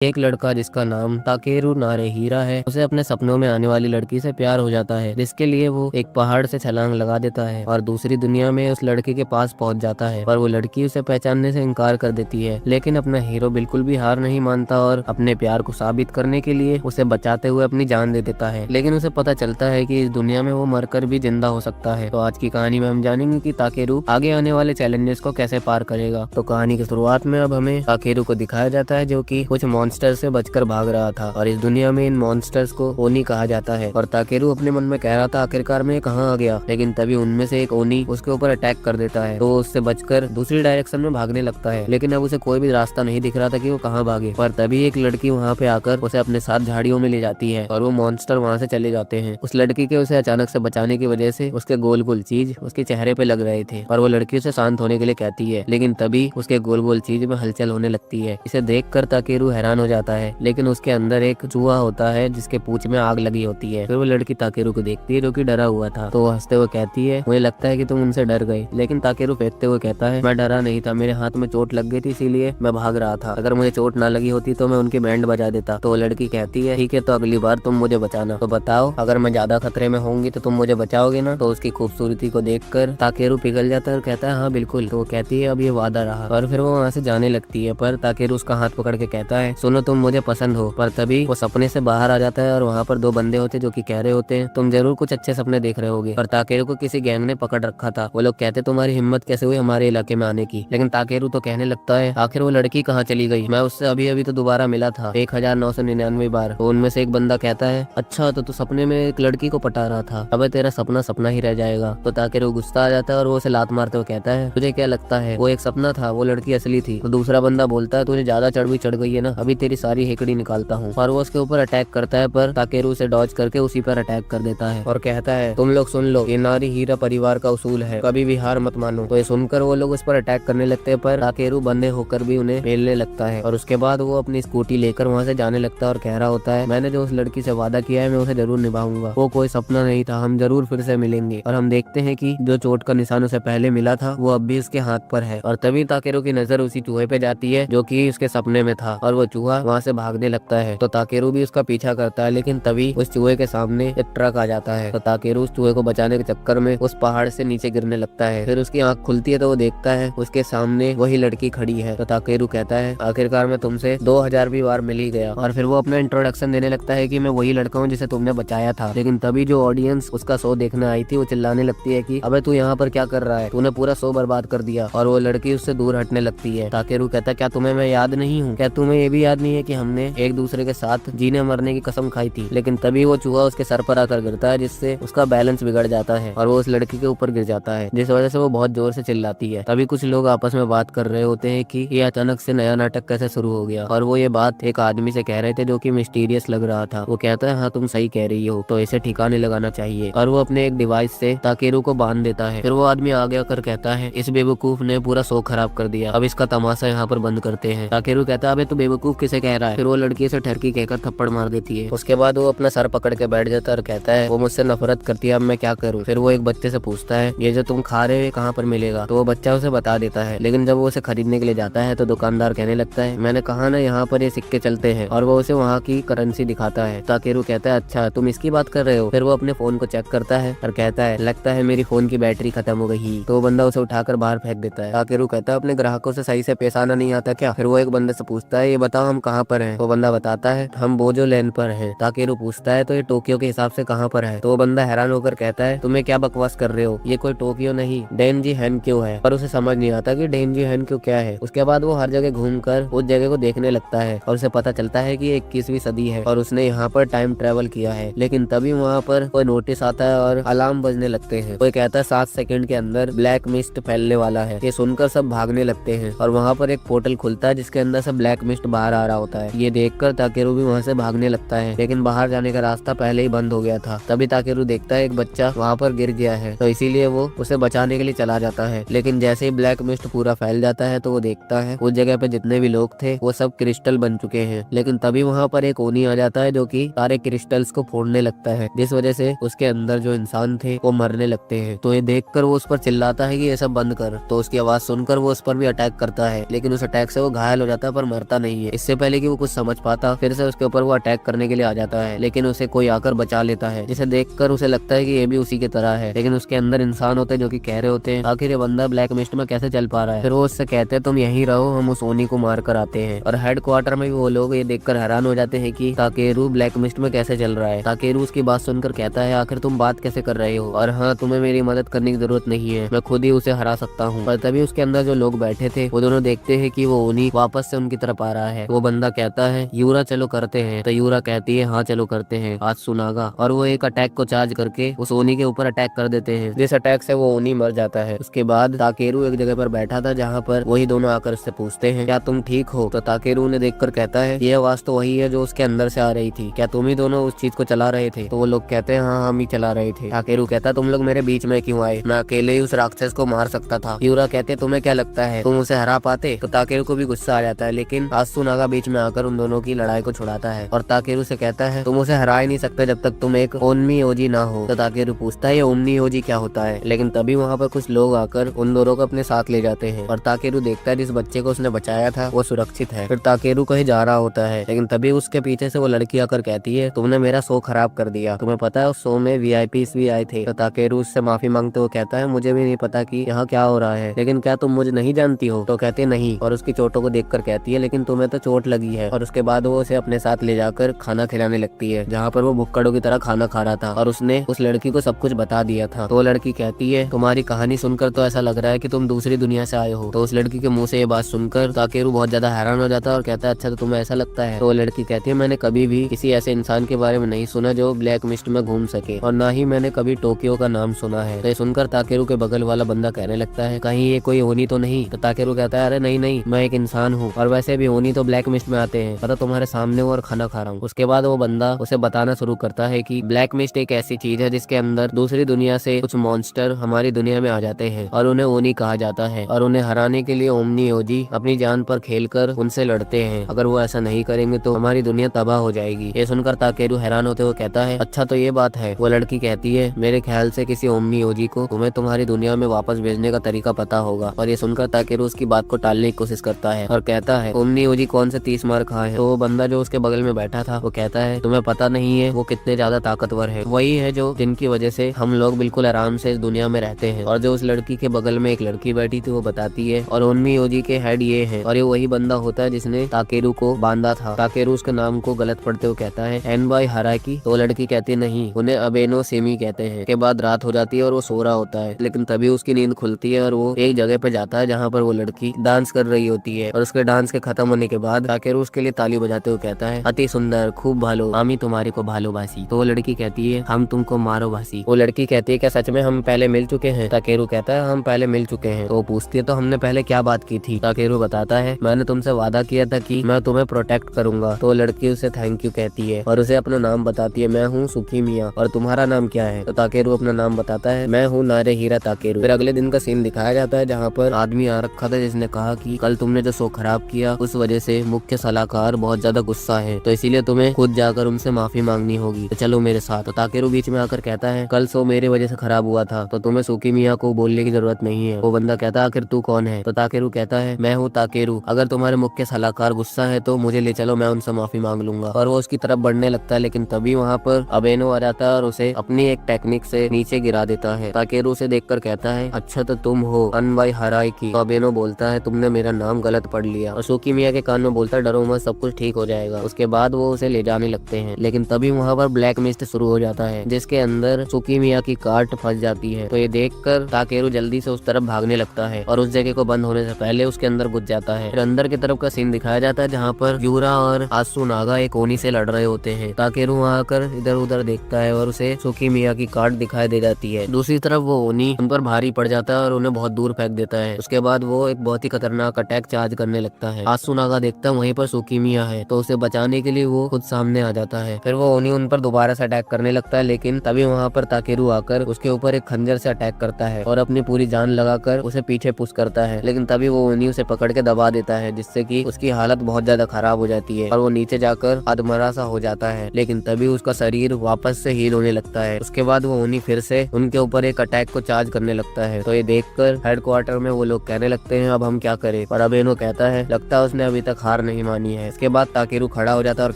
एक लड़का जिसका नाम ताकेरू नारेहीरा है, उसे अपने सपनों में आने वाली लड़की से प्यार हो जाता है, जिसके लिए वो एक पहाड़ से छलांग लगा देता है और दूसरी दुनिया में उस लड़के के पास पहुंच जाता है। पर वो लड़की उसे पहचानने से इनकार कर देती है, लेकिन अपना हीरो बिल्कुल भी हार नहीं मानता और अपने प्यार को साबित करने के लिए उसे बचाते हुए अपनी जान दे देता है। लेकिन उसे पता चलता है कि इस दुनिया में वो मरकर भी जिंदा हो सकता है। तो आज की कहानी में हम जानेंगे कि ताकेरू आगे आने वाले चैलेंजेस को कैसे पार करेगा। तो कहानी की शुरुआत में अब हमें ताकेरू को दिखाया जाता है, जो कि कुछ मॉन्स्टर से बचकर भाग रहा था और इस दुनिया में इन मॉन्स्टर्स को ओनी कहा जाता है। और ताकेरू अपने मन में कह रहा था आखिरकार मैं कहाँ आ गया, लेकिन तभी उनमें से एक ओनी उसके ऊपर अटैक कर देता है। तो उससे बचकर दूसरी डायरेक्शन में भागने लगता है, लेकिन अब उसे कोई भी रास्ता नहीं दिख रहा था कि वो कहाँ भागे। पर तभी एक लड़की वहाँ पे आकर उसे अपने साथ झाड़ियों में ले जाती है और वो मॉन्स्टर वहाँ से चले जाते हैं। उस लड़की के उसे अचानक से बचाने की वजह से उसके गोल गोल चीज उसके चेहरे पे लग रहे थे और वो लड़की उसे शांत होने के लिए कहती है, लेकिन तभी उसके गोल गोल चीज में हलचल होने लगती है। इसे देखकर ताकेरू हैरान हो जाता है, लेकिन उसके अंदर एक चूहा होता है जिसके पूंछ में आग लगी होती है। फिर वो लड़की ताकेरू को देखती है जो कि डरा हुआ था, तो हंसते हुए कहती है मुझे लगता है कि तुम उनसे डर गए। लेकिन ताकेरू फेंकते हुए कहता है मैं डरा नहीं था, मेरे हाथ में चोट लग गई थी इसीलिए मैं भाग रहा था, अगर मुझे चोट ना लगी होती तो मैं उनकी बैंड बजा देता। तो वो लड़की कहती है ठीक है, तो अगली बार तुम मुझे बचाना। तो बताओ अगर मैं ज्यादा खतरे में होंगी तो तुम मुझे बचाओगे ना। तो उसकी खूबसूरती को देखकर ताकेरू पिघल जाता है और कहता है हाँ बिल्कुल। तो वो कहती है अब ये वादा रहा, और फिर वो वहाँ से जाने लगती है। पर ताकेरू उसका हाथ पकड़ के कहता है सुनो तुम मुझे पसंद हो। पर तभी वो सपने से बाहर आ जाता है और वहाँ पर दो बंदे होते जो कि कह रहे होते हैं तुम जरूर कुछ अच्छे सपने देख रहे होगे। पर ताकेरू को किसी गैंग ने पकड़ रखा था। वो लोग कहते तुम्हारी हिम्मत कैसे हुई हमारे इलाके में आने की। लेकिन ताकेरू तो कहने लगता है आखिर वो लड़की कहाँ चली गई, मैं उससे अभी अभी तो दोबारा मिला था 1999 बार। तो उनमें से एक बंदा कहता है अच्छा तो तू सपने में एक लड़की को पटा रहा था, अब तेरा सपना सपना ही रह जाएगा। तो ताकेरू गुस्सा आ जाता है और वो उसे लात मारते हुए कहता है तुझे क्या लगता है वो एक सपना था, वो लड़की असली थी। तो दूसरा बंदा बोलता है तुझे ज्यादा चढ़ गई है ना, अभी तेरी सारी हेकड़ी निकालता हूँ। और वो उसके ऊपर अटैक करता है, पर ताकेरू उसे डॉज करके उसी पर अटैक कर देता है और कहता है तुम लोग सुन लो, ये नारेहीरा परिवार का उसूल है, कभी भी हार मत मानो। तो ये सुनकर वो लोग उस पर अटैक करने लगते हैं, पर ताकेरू बंदे होकर भी उन्हें पेलने लगता है। और उसके बाद वो अपनी स्कूटी लेकर वहाँ से जाने लगता है और कह रहा होता है मैंने जो उस लड़की से वादा किया है मैं उसे जरूर निभाऊंगा, वो कोई सपना नहीं था, हम जरूर फिर से मिलेंगे। और हम देखते हैं कि जो चोट का निशान उसे पहले मिला था वो अब भी उसके हाथ पर है। और तभी ताकेरू की नजर उसी चूहे पे जाती है जो कि उसके सपने में था, और वो चूहा वहाँ से भागने लगता है। तो ताकेरू भी उसका पीछा करता है, लेकिन तभी उस चूहे के सामने एक ट्रक आ जाता है। तो ताकेरू उस चूहे को बचाने के चक्कर में उस पहाड़ से नीचे गिरने लगता है। फिर उसकी आंख खुलती है तो वो देखता है उसके सामने वही लड़की खड़ी है। तो ताकेरू कहता है आखिरकार मैं तुमसे 2000वीं बार मिल ही गया। और फिर वो अपना इंट्रोडक्शन देने लगता है कि मैं वही लड़का हूँ जिसे तुमने बचाया था। लेकिन तभी जो ऑडियंस उसका शो देखने आई थी वो चिल्लाने लगती है कि अबे तू यहाँ पर क्या कर रहा है, तूने पूरा शो बर्बाद कर दिया। और वो लड़की उससे दूर हटने लगती है। ताकेरू कहता है क्या तुम्हें मैं याद नहीं हूँ, क्या तुम्हें ये भी याद नहीं है कि हमने एक दूसरे के साथ जीने मरने की कसम खाई थी। लेकिन तभी वो चूहा उसके सर पर आकर गिरता है, जिससे उसका बैलेंस बिगड़ जाता है और वो उस लड़की के ऊपर गिर जाता है, जिस वजह से वो बहुत जोर से चिल्लाती है। तभी कुछ लोग आपस में बात कर रहे होते हैं कि ये अचानक से नया नाटक कैसे शुरू हो गया। और वो ये बात एक आदमी से कह रहे थे जो कि मिस्टीरियस लग रहा था। वो कहता है हाँ तुम सही कह रही हो, तो इसे ठिकाने लगाना चाहिए। और वो अपने एक डिवाइस से ताकेरू को बांध देता है। फिर वो आदमी आगे आकर कहता है इस बेवकूफ ने पूरा शो खराब कर दिया, अब इसका तमाशा यहाँ पर बंद करते हैं। ताकेरू कहता है अबे तू बेवकूफ किसे कह रहा है। फिर वो लड़की से ठरकी कहकर थप्पड़ मार देती है। उसके बाद वो अपना सर पकड़ के बैठ जाता है और कहता है वो मुझसे नफरत करती है, अब मैं क्या करूँ। फिर वो एक बच्चे से पूछता है ये जो तुम खा रहे हो कहाँ पर मिलेगा। तो वो बच्चा उसे बता देता है, लेकिन जब वो उसे खरीदने के लिए जाता है तो दुकानदार कहने लगता है मैंने कहा ना यहाँ पर ये सिक्के चलते हैं, और वो उसे वहाँ की करेंसी दिखाता है। ताकेरू कहता है अच्छा तुम इसकी बात कर रहे हो। फिर वो अपने फोन को चेक करता है और कहता है लगता है मेरी फोन की बैटरी खत्म हो गई। तो वो बंदा उसे उठाकर बाहर फेंक देता है। ताकेरू कहता है अपने ग्राहकों से सही से पेश आना नहीं आता क्या। फिर वो एक बंदे से पूछता है ये बताओ हम कहाँ पर हैं। वो बंदा बताता है हम बोजो लैंड पर हैं। ताकेरू पूछता है तो ये टोक्यो के हिसाब से कहाँ पर है। तो वो बंदा हैरान होकर कहता है तुम्हें क्या बकवास कर रहे हो, ये कोई टोक्यो नहीं डेनजी हैनक्यो है। पर उसे समझ नहीं आता कि डेनजी हैनक्यो क्या है। उसके बाद वो हर जगह घूमकर उस जगह को देखने लगता है और उसे पता चलता है कि 21वीं सदी है और उसने यहाँ पर टाइम ट्रेवल किया है। लेकिन तभी वहाँ पर कोई नोटिस आता है और अलार्म बजने लगते हैं। कोई कहता है 7 सेकंड के अंदर ब्लैक मिस्ट फैलने वाला है। ये सुनकर सब भागने लगते हैं और वहाँ पर एक पोर्टल खुलता है जिसके अंदर से ब्लैक मिस्ट बाहर आ रहा होता है। ये देखकर ताकेरू भी वहाँ से भागने लगता है, लेकिन बाहर जाने का रास्ता पहले ही बंद हो गया था। तभी ताकेरू देखता है एक बच्चा वहाँ पर गिर गया है, तो इसीलिए वो उसे बचाने के लिए चला जाता है। लेकिन जैसे ही ब्लैक मिस्ट पूरा फैल जाता है तो वो देखता है उस जगह पे जितने भी लोग थे वो सब क्रिस्टल बन चुके हैं। लेकिन तभी वहाँ पर एक ओनी आ जाता है जो कि सारे क्रिस्टल्स को फोड़ने लगता है, जिस वजह से उसके अंदर जो इंसान थे वो मरने लगते हैं। तो ये देखकर वो उस पर चिल्लाता है कि ये सब बंद कर। तो उसकी आवाज सुनकर वो उस पर भी अटैक करता है, लेकिन उस अटैक से वो घायल हो जाता है पर मरता नहीं है। इससे इससे पहले कि वो कुछ समझ पाता फिर से उसके ऊपर वो अटैक करने के लिए आ जाता है, लेकिन उसे कोई आकर बचा लेता है, जिसे देखकर उसे लगता है कि ये भी उसी की तरह है। लेकिन उसके अंदर इंसान होते हैं जो कि कह रहे होते हैं आखिर ये बंदा ब्लैक मिस्ट में कैसे चल पा रहा है। फिर वो उससे कहते हैं तुम यहीं रहो, हम उस ओनी को मार कर आते हैं। और हेड क्वार्टर में भी वो लोग ये देखकर हैरान हो जाते हैं कि ताकेरू ब्लैक मिस्ट में कैसे चल रहा है। ताकेरू उसकी बात सुनकर कहता है आखिर तुम बात कैसे कर रहे हो, और हाँ तुम्हें मेरी मदद करने की जरूरत नहीं है, मैं खुद ही उसे हरा सकता हूँ। पर तभी उसके अंदर जो लोग बैठे थे वो दोनों देखते हैं कि वो ओनी वापस से उनकी तरफ आ रहा है। वो बंदा कहता है यूरा चलो करते हैं। तो यूरा कहती है हाँ चलो करते हैं आज सुनागा, और वो एक अटैक को चार्ज करके उस ओनी के ऊपर अटैक कर देते हैं, जिस अटैक से वो ओनी मर जाता है। उसके बाद ताकेरू एक जगह पर बैठा था जहाँ पर वही दोनों आकर उससे पूछते हैं क्या तुम ठीक हो। तो ताकेरू ने देखकर कहता है ये आवाज तो वही है जो उसके अंदर से आ रही थी, क्या तुम ही दोनों उस चीज को चला रहे थे। तो वो लोग कहते हैं हाँ हम ही चला रहे थे। ताकेरू कहता तुम लोग मेरे बीच में क्यों आए, मैं अकेले ही उस राक्षस को मार सकता था। यूरा कहते तुम्हें क्या लगता है तुम उसे हरा पाते। तो ताकेरू को भी गुस्सा आ जाता है, लेकिन आत्सुनागा बीच में आकर उन दोनों की लड़ाई को छुड़ाता है और ताकेरू से कहता है तुम उसे हरा ही नहीं सकते जब तक तुम एक ओनमी ओजी ना हो। तो ताकेरू पूछता है ये ओमनी ओजी क्या होता है, लेकिन तभी वहाँ पर कुछ लोग आकर उन दोनों को अपने साथ ले जाते हैं और ताकेरू देखता है जिस बच्चे को उसने बचाया था वो सुरक्षित है। फिर ताकेरू कहीं जा रहा होता है, लेकिन तभी उसके पीछे से वो लड़की आकर कहती है तुमने मेरा शो खराब कर दिया, तुम्हें पता है उस शो में वीआईपीस भी आए थे। तो ताकेरू उससे माफी मांगते हुए कहता है मुझे भी नहीं पता कि यहाँ क्या हो रहा है, लेकिन क्या तुम मुझे नहीं जानती हो। तो कहते नहीं, और उसकी चोटों को देखकर कहती है लेकिन तुम्हें तो चोट लगी है। और उसके बाद वो उसे अपने साथ ले जाकर खाना खिलाने लगती है, जहाँ पर वो भुक्कड़ों की तरह खाना खा रहा था, और उसने उस लड़की को सब कुछ बता दिया था। तो वो लड़की कहती है तुम्हारी कहानी सुनकर तो ऐसा लग रहा है कि तुम दूसरी दुनिया से आए हो। तो उस लड़की के मुंह से ये बात सुनकर ताकेरू बहुत ज्यादा हैरान हो जाता है और कहता है अच्छा तो तुम्हें ऐसा लगता है। तो वो लड़की कहती है मैंने कभी भी किसी ऐसे इंसान के बारे में नहीं सुना जो ब्लैक मिस्ट में घूम सके, और ना ही मैंने कभी टोक्यो का नाम सुना है। तो ये सुनकर ताकेरू के बगल वाला बंदा कहने लगता है कहीं ये कोई ओनी तो नहीं। तो ताकेरू कहता है अरे नहीं नहीं मैं एक इंसान हूँ, और वैसे भी ओनी तो ब्लैक मिस्ट में आते हैं, पता तुम्हारे सामने हूँ और खाना खा रहा हूँ। उसके बाद वो बंदा उसे बताना शुरू करता है कि ब्लैक मिस्ट एक ऐसी चीज है जिसके अंदर दूसरी दुनिया से कुछ मॉन्स्टर हमारी दुनिया में आ जाते हैं और उन्हें ओनी कहा जाता है, और उन्हें हराने के लिए ओमनी ओजी अपनी जान पर खेलकर उनसे लड़ते हैं। अगर वो ऐसा नहीं करेंगे तो हमारी दुनिया तबाह हो जाएगी। ये सुनकर ताकेरू हैरान होते हुए कहता है अच्छा तो ये बात है। वो लड़की कहती है मेरे ख्याल से किसी ओमनी ओजी को तुम्हें तुम्हारी दुनिया में वापस भेजने का तरीका पता होगा। और ये सुनकर ताकेरू उसकी बात को टालने की कोशिश करता है और कहता है ओमनी ओजी कौन से 30 मार खाए। तो वो बंदा जो उसके बगल में बैठा था वो कहता है तुम्हें पता नहीं है वो कितने ज्यादा ताकतवर है, वही है जो जिनकी वजह से हम लोग बिल्कुल आराम से इस दुनिया में रहते हैं। और जो उस लड़की के बगल में एक लड़की बैठी थी वो बताती है और ओमनी ओजी के हेड ये है, और ये वही बंदा होता है जिसने ताकेरू को बांधा था। ताकेरू उसके नाम को गलत पढ़ते हुए कहता है एनबाई हराकी। तो लड़की कहती नहीं उन्हें अबेनो सेमी कहते हैं। के बाद रात हो जाती है और वो सो रहा होता है, लेकिन तभी उसकी नींद खुलती है और वो एक जगह पे जाता है जहाँ पर वो लड़की डांस कर रही होती है। और उसके डांस के खत्म होने के बाद ताकेरू उसके लिए ताली बजाते हुए कहता है अति सुंदर खूब भालो आमी तुम्हारी को भालो भासी। तो वो लड़की कहती है हम तुमको मारो भासी। वो लड़की कहती है क्या सच में हम पहले मिल चुके हैं। ताकेरू कहता है हम पहले मिल चुके हैं। तो वो पूछती है तो हमने पहले क्या बात की थी। ताकेरू बताता है मैंने तुमसे वादा किया था कि मैं तुम्हें प्रोटेक्ट करूंगा। तो लड़की उसे थैंक यू कहती है और उसे अपना नाम बताती है मैं हूँ सुखी मिया, और तुम्हारा नाम क्या है। तो ताकेरू अपना नाम बताता है मैं हूँ नारे हीरा ताकेरू। फिर अगले दिन का सीन दिखाया जाता है जहाँ पर आदमी आ रखा था जिसने कहा कि कल तुमने जो शो खराब किया उस वजह से मुख्य सलाहकार बहुत ज्यादा गुस्सा है, तो इसीलिए तुम्हें खुद जाकर उनसे माफी मांगनी होगी, तो चलो मेरे साथ। तो ताकेरू बीच में आकर कहता है कल शो मेरे वजह से खराब हुआ था तो तुम्हें सुखी मिया को बोलने की जरूरत नहीं है। वो बंदा कहता है आखिर तू कौन है। तो ताकेरू कहता है मैं हूँ ताकेरू, अगर तुम्हारे मुख्य सलाहकार गुस्सा है तो मुझे ले चलो मैं उनसे माफी मांग लूंगा। और वो उसकी तरफ बढ़ने लगता है, लेकिन तभी वहाँ पर अबेनो आ जाता है और उसे अपनी एक टेक्निक से नीचे गिरा देता है। ताकेरू उसे देखकर कहता है अच्छा तो तुम हो अनबाई हराई की। तो अबेनो बोलता है तुमने मेरा नाम गलत पढ़ लिया। और सुकी मिया के कान में बोलता है डरो मत सब कुछ ठीक हो जाएगा। उसके बाद वो उसे ले जाने लगते हैं, लेकिन तभी वहाँ पर ब्लैक मिस्ट शुरू हो जाता है जिसके अंदर सुकी मिया की कार्ट फंस जाती है। तो ये देखकर ताकेरू जल्दी से उस तरफ भागने लगता है और उस जगह को बंद होने से पहले उसके अंदर घुस जाता है। फिर अंदर की तरफ का सीन दिखाया जाता है जहाँ पर यूरा और आत्सुनागा एक ओनी से लड़ रहे होते हैं। ताकेरू वहाँ आकर इधर उधर देखता है और उसे सुकी मिया की कार्ट दिखाई दे जाती है। दूसरी तरफ वो ओनी उन पर भारी पड़ जाता है और उन्हें बहुत दूर फेंक देता है। उसके बाद वो एक बहुत ही खतरनाक अटैक चार्ज करने लगता है। आत्सुनागा देखता है वहीं पर सुकी मिया है, तो उसे बचाने के लिए वो खुद सामने आ जाता है। फिर वो ओनी उन पर दोबारा से अटैक करने लगता है, लेकिन तभी वहाँ पर ताकेरू आकर उसके ऊपर एक खंजर से अटैक करता है और अपनी पूरी जान लगाकर उसे पीछे पुश करता है। लेकिन तभी वो ओनी उसे पकड़ के दबा देता है, जिससे कि उसकी हालत बहुत ज्यादा खराब हो जाती है और वो नीचे जाकर अधमरा सा हो जाता है। लेकिन तभी उसका शरीर वापस से हील होने लगता है। उसके बाद वो ओनी फिर से उनके ऊपर एक अटैक को चार्ज करने लगता है। तो ये देखकर हेडक्वार्टर में वो लोग कहने लगते हैं अब हम क्या करें। पर अबेनो कहता है लगता है उसने अभी तक हार हार नहीं मानी है। इसके बाद ताकेरू खड़ा हो जाता है और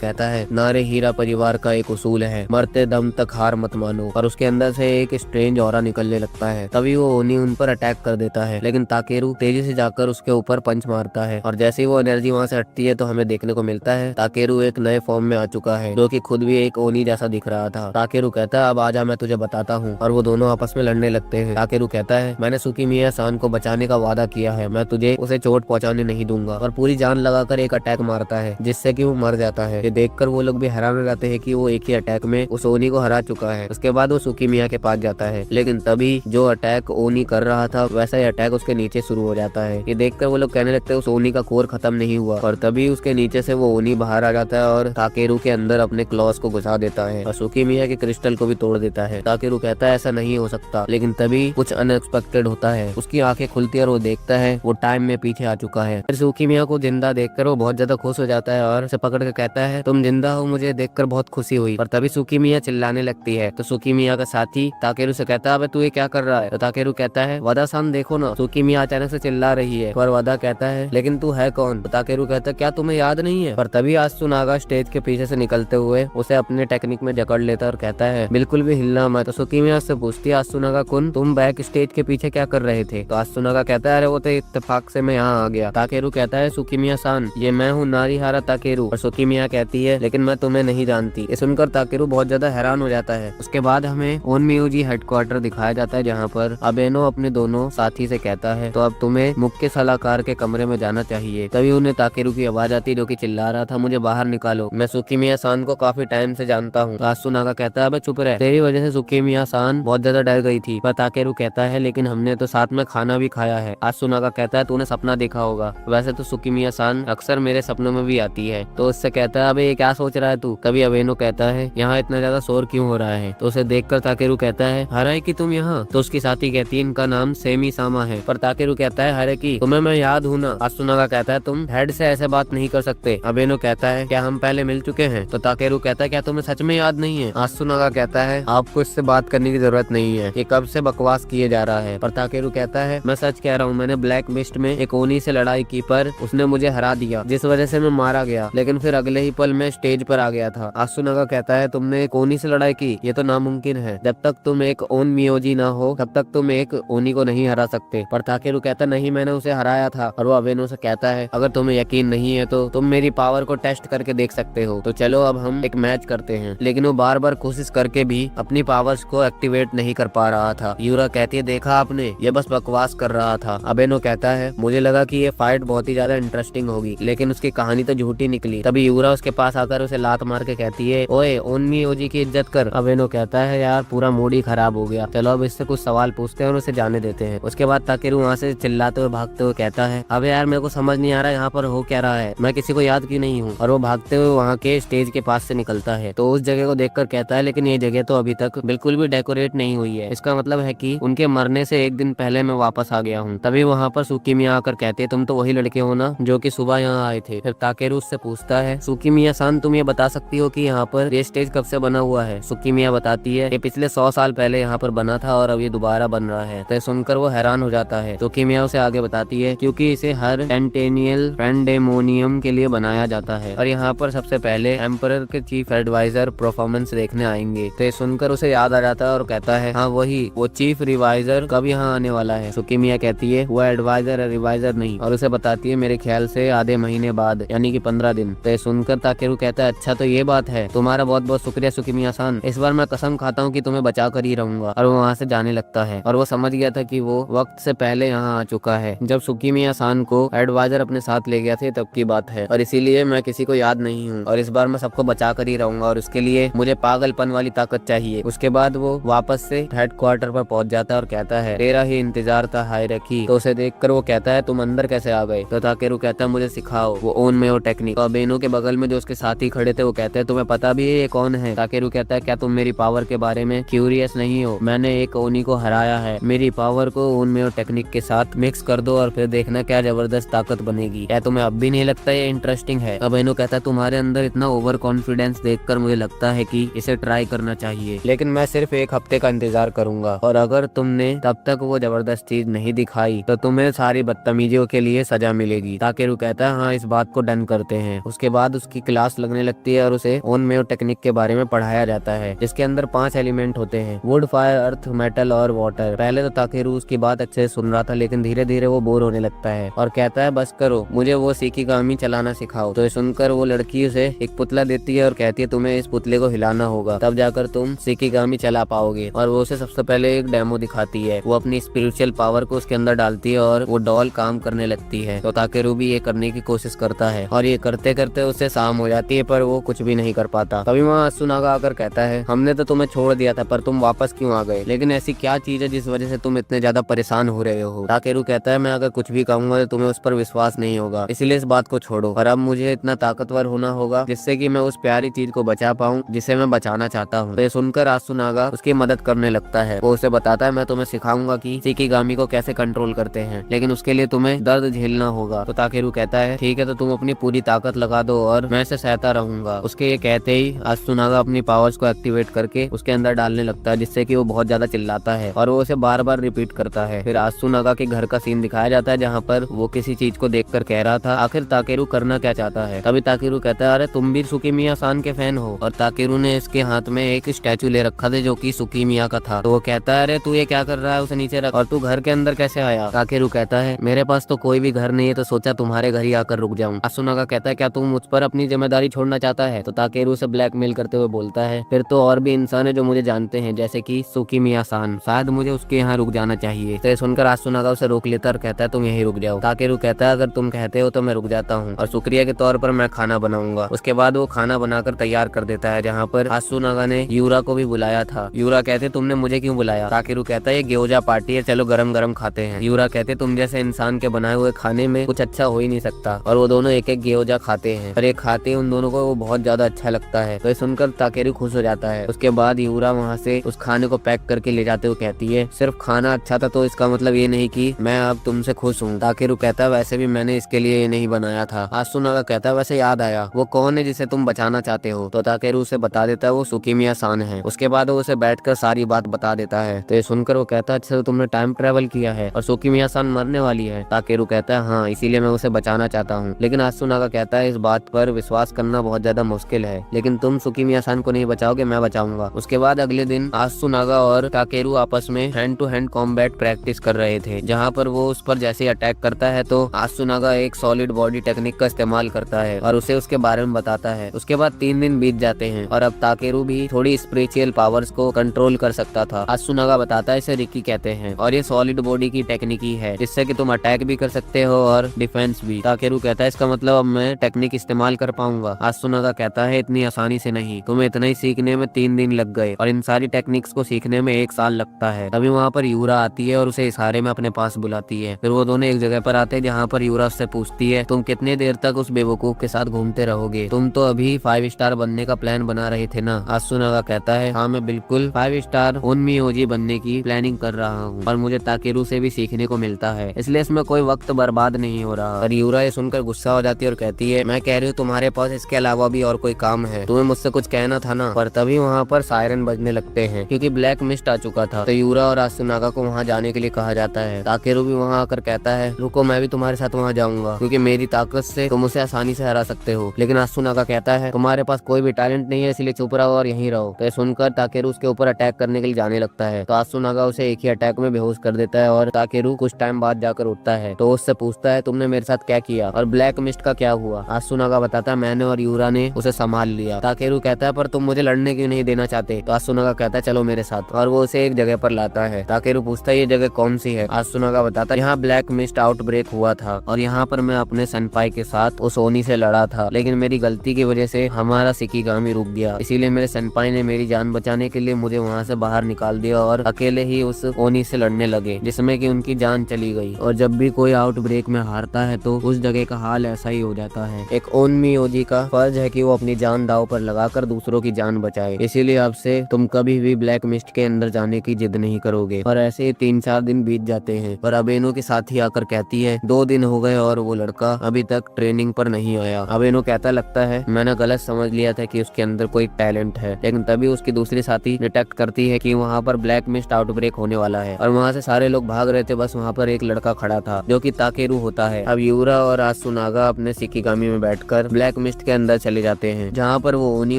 कहता है, नारे हीरा परिवार का एक उसूल है, मरते दम तक हार मत मानो। और उसके अंदर से एक स्ट्रेंज ऑरा निकलने लगता है। तभी वो ओनी उन पर अटैक कर देता है, लेकिन ताकेरू तेजी से जाकर उसके ऊपर पंच मारता है और जैसे ही वो एनर्जी वहाँ से हटती है तो हमें देखने को मिलता है ताकेरू एक नए फॉर्म में आ चुका है, जो कि खुद भी एक ओनी जैसा दिख रहा था। ताकेरू कहता है, अब आजा मैं तुझे बताता हूँ, और वो दोनों आपस में लड़ने लगते हैं। ताकेरू कहता है, मैंने सुकीमिया सान को बचाने का वादा किया है, मैं तुझे उसे चोट पहुंचाने नहीं दूंगा, और पूरी जान लगाकर एक अटैक मारता है जिससे कि वो मर जाता है। ये देखकर वो लोग भी हैरान हो जाते हैं कि वो एक ही अटैक में उस ओनी को हरा चुका है। उसके बाद वो सुकीमिया के पास जाता है, लेकिन तभी जो अटैक ओनी कर रहा था वैसा ही अटैक उसके नीचे शुरू हो जाता है। ये देखकर वो लोग कहने लगते हैं उस ओनी का कोर खत्म नहीं हुआ, और तभी उसके नीचे से वो ओनी बाहर आ जाता है और ताकेरू के अंदर अपने क्लॉस को घुसा देता है और सुकीमिया के क्रिस्टल को भी तोड़ देता है। ताकेरू कहता है ऐसा नहीं हो सकता, लेकिन तभी कुछ अनएक्सपेक्टेड होता है। उसकी आंखें खुलती है और वो देखता है वो टाइम में पीछे आ चुका है। फिर सुकीमिया को जिंदा देखकर वो बहुत ज्यादा खुश हो जाता है और उसे पकड़ के कहता है, तुम जिंदा हो, मुझे देखकर बहुत खुशी हुई। और तभी सुकीमिया चिल्लाने लगती है तो सुकीमिया का साथी ताकेरू से कहता है, अबे तू ये क्या कर रहा है? तो ताकेरू कहता है, वदा-सान देखो ना। सुकीमिया अचानक से चिल्ला रही है और वदा कहता है, लेकिन तू है कौन? तो ताकेरू कहता है, क्या तुम्हें याद नहीं है? पर तभी आत्सुनागा स्टेज के पीछे से निकलते हुए उसे अपने टेक्निक में जकड़ लेता है और कहता है, बिल्कुल भी हिलना मत। तो सुकीमिया उससे पूछती है, आत्सुनागा कुन, तुम बैक स्टेज के पीछे क्या कर रहे थे? तो आत्सुनागा कहता है, अरे वो तो इत्तेफाक से मैं यहाँ आ गया। ताकेरू कहता है, सुकीमिया सान, ये मैं हूँ नारीहारा ताकेरू। और सुकीमिया कहती है, लेकिन मैं तुम्हें नहीं जानती। ये सुनकर ताकेरू बहुत ज्यादा हैरान हो जाता है। उसके बाद हमें ओनमियोजी हेडक्वार्टर दिखाया जाता है, जहाँ पर अबेनो अपने दोनों साथी से कहता है, तो अब तुम्हें मुख्य सलाहकार के कमरे में जाना चाहिए। तभी उन्हें ताकेरू की आवाज आती है जो कि चिल्ला रहा था, मुझे बाहर निकालो, मैं सुकीमिया सान को काफी टाइम से जानता हूँ। आत्सुनागा कहता है, अबे चुप रह, तेरी वजह से सुकीमिया सान बहुत ज्यादा डर गई थी। पर ताकेरू कहता है, लेकिन हमने तो साथ में खाना भी खाया है। आत्सुनागा कहता है, तूने सपना देखा होगा, वैसे तो सुकीमिया सान अक्सर मेरे सपनों में भी आती है। तो उससे कहता है, अबे ये क्या सोच रहा है तू? तभी अबेनो कहता है, यहाँ इतना ज्यादा शोर क्यों हो रहा है? तो उसे देखकर ताकेरू कहता है, हाराकी तुम यहाँ? तो उसकी साथी कहती है, इनका नाम सेमी सामा है। पर ताकेरू कहता है, हाराकी तुम्हें मैं याद हूँ ना? आत्सुनागा कहता है, तुम हेड से ऐसे बात नहीं कर सकते। अबेनो कहता है, क्या हम पहले मिल चुके हैं? तो ताकेरू कहता है, क्या तुम्हें सच में याद नहीं है? आत्सुनागा कहता है, आपको इससे बात करने की जरूरत नहीं है, ये कब से बकवास किए जा रहा है। पर ताकेरू कहता है, मैं सच कह रहा हूँ, मैंने ब्लैक मिस्ट में एक ओनी से लड़ाई की, पर उसने मुझे हरा दिया, जिस वजह से मैं मारा गया, लेकिन फिर अगले ही पल मैं स्टेज पर आ गया था। आत्सुनागा कहता है, तुमने एक ओनी से लड़ाई की? ये तो नामुमकिन है, जब तक तुम एक ओन मियोजी ना हो तब तक तुम एक ओनी को नहीं हरा सकते। पर ताकेरू कहता, नहीं, मैंने उसे हराया था। और वो अबेनो से कहता है, अगर तुम्हें यकीन नहीं है तो तुम मेरी पावर को टेस्ट करके देख सकते हो, तो चलो अब हम एक मैच करते हैं। लेकिन वो बार बार कोशिश करके भी अपनी पावर्स को एक्टिवेट नहीं कर पा रहा था। यूरा कहती है, देखा आपने, ये बस बकवास कर रहा था। अबेनो कहता है, मुझे लगा कि ये फाइट बहुत ही ज्यादा इंटरेस्टिंग होगी, लेकिन उसकी कहानी तो झूठी निकली। तभी यूरा उसके पास आकर उसे लात मार के कहती है, ओए ओनमियोजी की इज्जत कर। अबेनो कहता है, यार पूरा मूड ही खराब हो गया, चलो अब इससे कुछ सवाल पूछते हैं और उसे जाने देते हैं। उसके बाद ताकेरू वहाँ से चिल्लाते हुए भागते हुए कहता है, अबे यार मेरे को समझ नहीं आ रहा यहाँ पर हो क्या रहा है, मैं किसी को याद क्यों नहीं हूँ। और वो भागते हुए वहाँ के स्टेज के पास से निकलता है। तो उस जगह को देखकर कहता है, लेकिन ये जगह तो अभी तक बिल्कुल भी डेकोरेट नहीं हुई है, इसका मतलब है कि उनके मरने से एक दिन पहले मैं वापस आ गया हूँ। तभी वहाँ पर सुकीमिया आकर कहते हैं, तुम तो वही लड़के हो ना जो कि सुबह यहाँ आए थे। फिर ताकेरू उससे पूछता है, सुकीमिया सान तुम ये बता सकती हो कि यहाँ पर ये स्टेज कब से बना हुआ है? सुकीमिया बताती है, ये पिछले 100 साल पहले यहाँ पर बना था और अब ये दोबारा बन रहा है। तो सुनकर वो हैरान हो जाता है। सुकीमिया उसे आगे बताती है, क्योंकि इसे हर सेंटेनियल पैंडेमोनियम के लिए बनाया जाता है और यहाँ पर सबसे पहले एम्परर के चीफ एडवाइजर परफॉर्मेंस देखने आएंगे। तो सुनकर उसे याद आ जाता है और कहता है, हाँ वही, वो चीफ रिवाइजर कब यहाँ आने वाला है? सुकीमिया कहती है, वो एडवाइजर है, रिवाइजर नहीं। और उसे बताती है, मेरे ख्याल से आधे महीने बाद, यानी कि 15 दिन। तो सुनकर ताकेरू कहता है, अच्छा तो ये बात है, तुम्हारा बहुत बहुत शुक्रिया सुकीमिया सान, इस बार मैं कसम खाता हूँ कि तुम्हें बचा कर ही रहूंगा। और वो वहाँ से जाने लगता है और वो समझ गया था कि वो वक्त से पहले यहाँ आ चुका है, जब सुकीमिया सान को एडवाइजर अपने साथ ले गया थे तब की बात है, और इसीलिए मैं किसी को याद नहीं हूँ और इस बार मैं सबको बचा कर ही रहूंगा और उसके लिए मुझे पागलपन वाली ताकत चाहिए। उसके बाद वो वापस से हेडक्वार्टर पर पहुंच जाता है और कहता है, तेरा ही इंतजार था हायराकी। तो उसे देखकर वो कहता है, तुम अंदर कैसे आ गए? तो ताकेरू कहता है, मुझे सिखाओ वो ओन में वो टेक्निक। और बेनो के बगल में जो उसके साथी खड़े थे वो कहते हैं, तुम्हें पता भी है ये कौन है? ताकेरू कहता है, क्या तुम मेरी पावर के बारे में क्यूरियस नहीं हो? मैंने एक ओनी को हराया है, मेरी पावर को ओन में वो टेक्निक के साथ मिक्स कर दो और फिर देखना क्या जबरदस्त ताकत बनेगी। क्या तुम्हें अब भी नहीं लगता ये इंटरेस्टिंग है? अब बेनो कहता है, तुम्हारे अंदर इतना ओवर कॉन्फिडेंस देखकर मुझे लगता है कि इसे ट्राई करना चाहिए, लेकिन मैं सिर्फ एक हफ्ते का इंतजार करूंगा और अगर तुमने तब तक वो जबरदस्त चीज नहीं दिखाई तो तुम्हें सारी बदतमीजियों के लिए सजा मिलेगी। ताकेरू कहता है, हाँ इस बात को डन करते हैं। उसके बाद उसकी क्लास लगने लगती है और उसे ओन मेओ टेक्निक के बारे में पढ़ाया जाता है, जिसके अंदर 5 एलिमेंट होते हैं, वुड, फायर, अर्थ, मेटल और वाटर। पहले तो ताकेरू उसकी बात अच्छे से सुन रहा था, लेकिन धीरे धीरे वो बोर होने लगता है और कहता है बस करो, मुझे वो शिकिगामी चलाना सिखाओ। तो ये सुनकर वो लड़की उसे एक पुतला देती है और कहती है तुम्हें इस पुतले को हिलाना होगा, तब जाकर तुम शिकिगामी चला पाओगे। और वो उसे सबसे पहले एक डेमो दिखाती है। वो अपनी स्पिरिचुअल पावर को उसके अंदर डालती है और वो डॉल काम करने लगती है। तो ताकेरू भी ये करने की कोशिश करता है और ये करते करते उसे शाम हो जाती है, पर वो कुछ भी नहीं कर पाता। तभी वहाँ असुनागा आकर कहता है हमने तो तुम्हें छोड़ दिया था, पर तुम वापस क्यों आ गए? लेकिन ऐसी क्या चीज है जिस वजह से तुम इतने ज्यादा परेशान हो रहे हो? ताकेरू कहता है मैं अगर कुछ भी कहूंगा तो तुम्हें उस पर विश्वास नहीं होगा, इसलिए इस बात को छोड़ो। और अब मुझे इतना ताकतवर होना होगा जिससे कि मैं उस प्यारी चीज को बचा पाऊं जिसे मैं बचाना चाहता हूँ। तो ये सुनकर असुनागा उसकी मदद करने लगता है। वो उसे बताता है मैं तुम्हें सिखाऊंगा कि शिकिगामी को कैसे कंट्रोल करते हैं, लेकिन उसके लिए तुम्हें दर्द झेलना होगा। तो ताकेरू कहता है ठीक है, तो तुम अपनी पूरी ताकत लगा दो और मैं इसे सहता रहूंगा। उसके ये कहते ही असुनागा अपनी पावर्स को एक्टिवेट करके उसके अंदर डालने लगता है, जिससे कि वो बहुत ज्यादा चिल्लाता है और वो उसे बार बार रिपीट करता है। फिर असुनागा के घर का सीन दिखाया जाता है, जहाँ पर वो किसी चीज को देखकर कह रहा था आखिर ताकेरू करना क्या चाहता है। तभी ताकेरू कहता है अरे तुम भी सुकीमिया सान के फैन हो? और ताकेरू ने इसके हाथ में एक स्टैचू ले रखा था जो कि सुकीमिया का था। तो वो कहता है अरे तू ये क्या कर रहा है, उसे नीचे रख, और तू घर के अंदर कैसे आया? ताकेरू कहता है मेरे पास तो कोई भी घर नहीं है, तो सोचा तुम्हारे घर ही आकर रुक जाऊं। असुनागा कहता है क्या तुम मुझ पर अपनी जिम्मेदारी छोड़ना चाहता है? तो ताकेरू से ब्लैकमेल करते हुए बोलता है फिर तो और भी इंसान है जो मुझे जानते हैं, जैसे कि सुकीमिया सान, शायद मुझे उसके यहाँ रुक जाना चाहिए। तो सुनकर असुनागा उसे रोक लेता और कहता है तुम यहीं रुक जाओ। ताकेरू कहता है अगर तुम कहते हो तो मैं रुक जाता हूँ और शुक्रिया के तौर पर मैं खाना बनाऊंगा। उसके बाद वो खाना बनाकर तैयार कर देता है, जहाँ पर असुनागा ने यूरा को भी बुलाया था। यूरा कहते तुमने मुझे क्यों बुलाया? ताकेरू कहता है ये ग्योजा पार्टी है, चलो गरम गरम खाते हैं। यूरा कहते तुम जैसे इंसान के बनाए हुए खाने में कुछ अच्छा हो ही नहीं सकता। और वो दोनों एक एक ग्योजा खाते हैं और ये खाते उन दोनों को वो बहुत ज्यादा अच्छा लगता है। तो ये सुनकर ताकेरू खुश हो जाता है। उसके बाद यूरा वहाँ से उस खाने को पैक करके ले जाते हुए कहती है सिर्फ खाना अच्छा था तो इसका मतलब ये नहीं कि मैं अब तुमसे खुश हूँ। ताकेरू कहता है वैसे भी मैंने इसके लिए ये नहीं बनाया था। असुनागा कहता है वैसे याद आया, वो कौन है जिसे तुम बचाना चाहते हो? तो ताकेरू उसे बता देता है वो सुकीमिया सान है। उसके बाद वो उसे बैठकर सारी बात बता देता है। तो ये सुनकर वो कहता है अच्छा तुमने टाइम ट्रेवल किया है और सुकीमिया सान मरने वाली है? ताकेरू कहता है हाँ, इसीलिए मैं उसे बचाना चाहता हूँ। लेकिन असुनागा कहता है इस बात पर विश्वास करना बहुत ज्यादा मुश्किल है, लेकिन तुम सुकीमिया सान को नहीं बचाओगे, मैं बचाऊंगा। उसके बाद अगले दिन असुनागा और ताकेरू आपस में hand to hand combat practice कर रहे थे, जहाँ पर वो उस पर जैसे अटैक करता है तो असुनागा एक सॉलिड बॉडी टेक्निक का इस्तेमाल करता है और उसे उसके बारे में बताता है। उसके बाद 3 दिन बीत जाते हैं और अब ताकेरू भी थोड़ी स्पिरिचुअल पावर्स को कंट्रोल कर सकता था। असुनागा बताता है इसे रिकी कहते हैं और ये सॉलिड बॉडी की टेक्निक ही है, जिससे कि तुम अटैक भी कर सकते हो और डिफेंस भी। ताकेरू कहता है इसका मतलब अब मैं टेक्निक इस्तेमाल कर पाऊंगा? असुनागा कहता है इतनी आसानी से नहीं, तुम्हें इतना ही सीखने में 3 दिन लग गए और इन सारी टेक्निक्स को सीखने में 1 साल लगता है। तभी वहाँ पर यूरा आती है और उसे इशारे में अपने पास बुलाती है। फिर वो दोनों एक जगह पर आते हैं, जहाँ पर यूरा उससे पूछती है तुम कितने देर तक उस बेवकूफ के साथ घूमते रहोगे? तुम तो अभी 5 स्टार बनने का प्लान बना रहे थे ना? असुनागा कहता है हाँ, मैं बिल्कुल 5 स्टार ओनमियोजी बनने की प्लानिंग कर रहा हूँ और मुझे ताकेरू से भी सीखने को मिलता है, इसलिए इसमें कोई वक्त बर्बाद नहीं हो रहा। और यूरा ये सुनकर गुस्सा हो जाती है और कहती है मैं कह रही हूँ तुम्हारे पास इसके अलावा भी और कोई काम है, तुम्हें मुझसे कुछ कहना था ना? पर तभी वहाँ पर सायरन बजने लगते हैं क्योंकि ब्लैक मिस्ट आ चुका था। तो यूरा और असुनागा को वहाँ जाने के लिए कहा जाता है। ताकेरू भी वहाँ आकर कहता है रुको, मैं भी तुम्हारे साथ वहाँ जाऊंगा क्योंकि मेरी ताकत से तुम उसे आसानी से हरा सकते हो। लेकिन असुनागा कहता है तुम्हारे पास कोई भी टैलेंट नहीं है, इसलिए चुप रहो और यहीं रहो। तो सुनकर ताकेरू उसके ऊपर अटैक करने के लिए जाने लगता है। तो असुनागा उसे एक ही अटैक में बेहोश कर देता है और ताकेरू कुछ टाइम बाद जाकर उठता है। तो उससे पूछता है तुमने मेरे साथ क्या किया और ब्लैक मिस्ट का क्या हुआ? असुनागा बताता है मैंने और यूरा ने उसे संभाल लिया। ताकेरू कहता है पर तुम मुझे लड़ने क्यों नहीं देना चाहते? तो असुनागा कहता है चलो मेरे साथ, और वो उसे एक जगह पर लाता है। ताकेरू पूछता है ये जगह कौन सी है? असुनागा बताता है यहाँ ब्लैक मिस्ट आउटब्रेक हुआ था और यहाँ पर मैं अपने सनपाई के साथ उस ओनी से लड़ा था, लेकिन मेरी गलती की वजह से हमारा शिकिगामी रुक गया, इसीलिए मेरे सनपाई ने मेरी जान बचाने के लिए मुझे वहाँ से बाहर निकाल दिया और अकेले ही उस ओनी से लड़ने लगे, जिसमें कि उनकी जान चली गई। और जब भी कोई आउटब्रेक में हारता है तो उस जगह का हाल ऐसा ही हो जाता है। एक ओनमियोजी का फर्ज है कि वो अपनी जान दांव पर लगाकर दूसरों की जान बचाए, इसीलिए अब से तुम कभी भी ब्लैक मिस्ट के अंदर जाने की जिद नहीं करोगे। और ऐसे 3-4 दिन बीत जाते हैं और अबेनो के साथ ही आकर कहती है 2 दिन हो गए और वो लड़का अभी तक ट्रेनिंग पर नहीं आया। अबेनो कहता लगता है मैंने गलत समझ लिया था कि उसके अंदर कोई टैलेंट है, लेकिन तभी उसकी दूसरी साथी डिटेक्ट करती है कि वहाँ पर ब्लैक मिस्ट आउटब्रेक होने वाला है और वहाँ से सारे लोग भाग रहे थे, बस वहाँ पर एक लड़का खड़ा था जो कि ताकेरू होता है। अब यूरा और आत्सुनागा अपने शिकिगामी में बैठकर ब्लैक मिस्ट के अंदर चले जाते हैं, जहाँ पर वो ओनी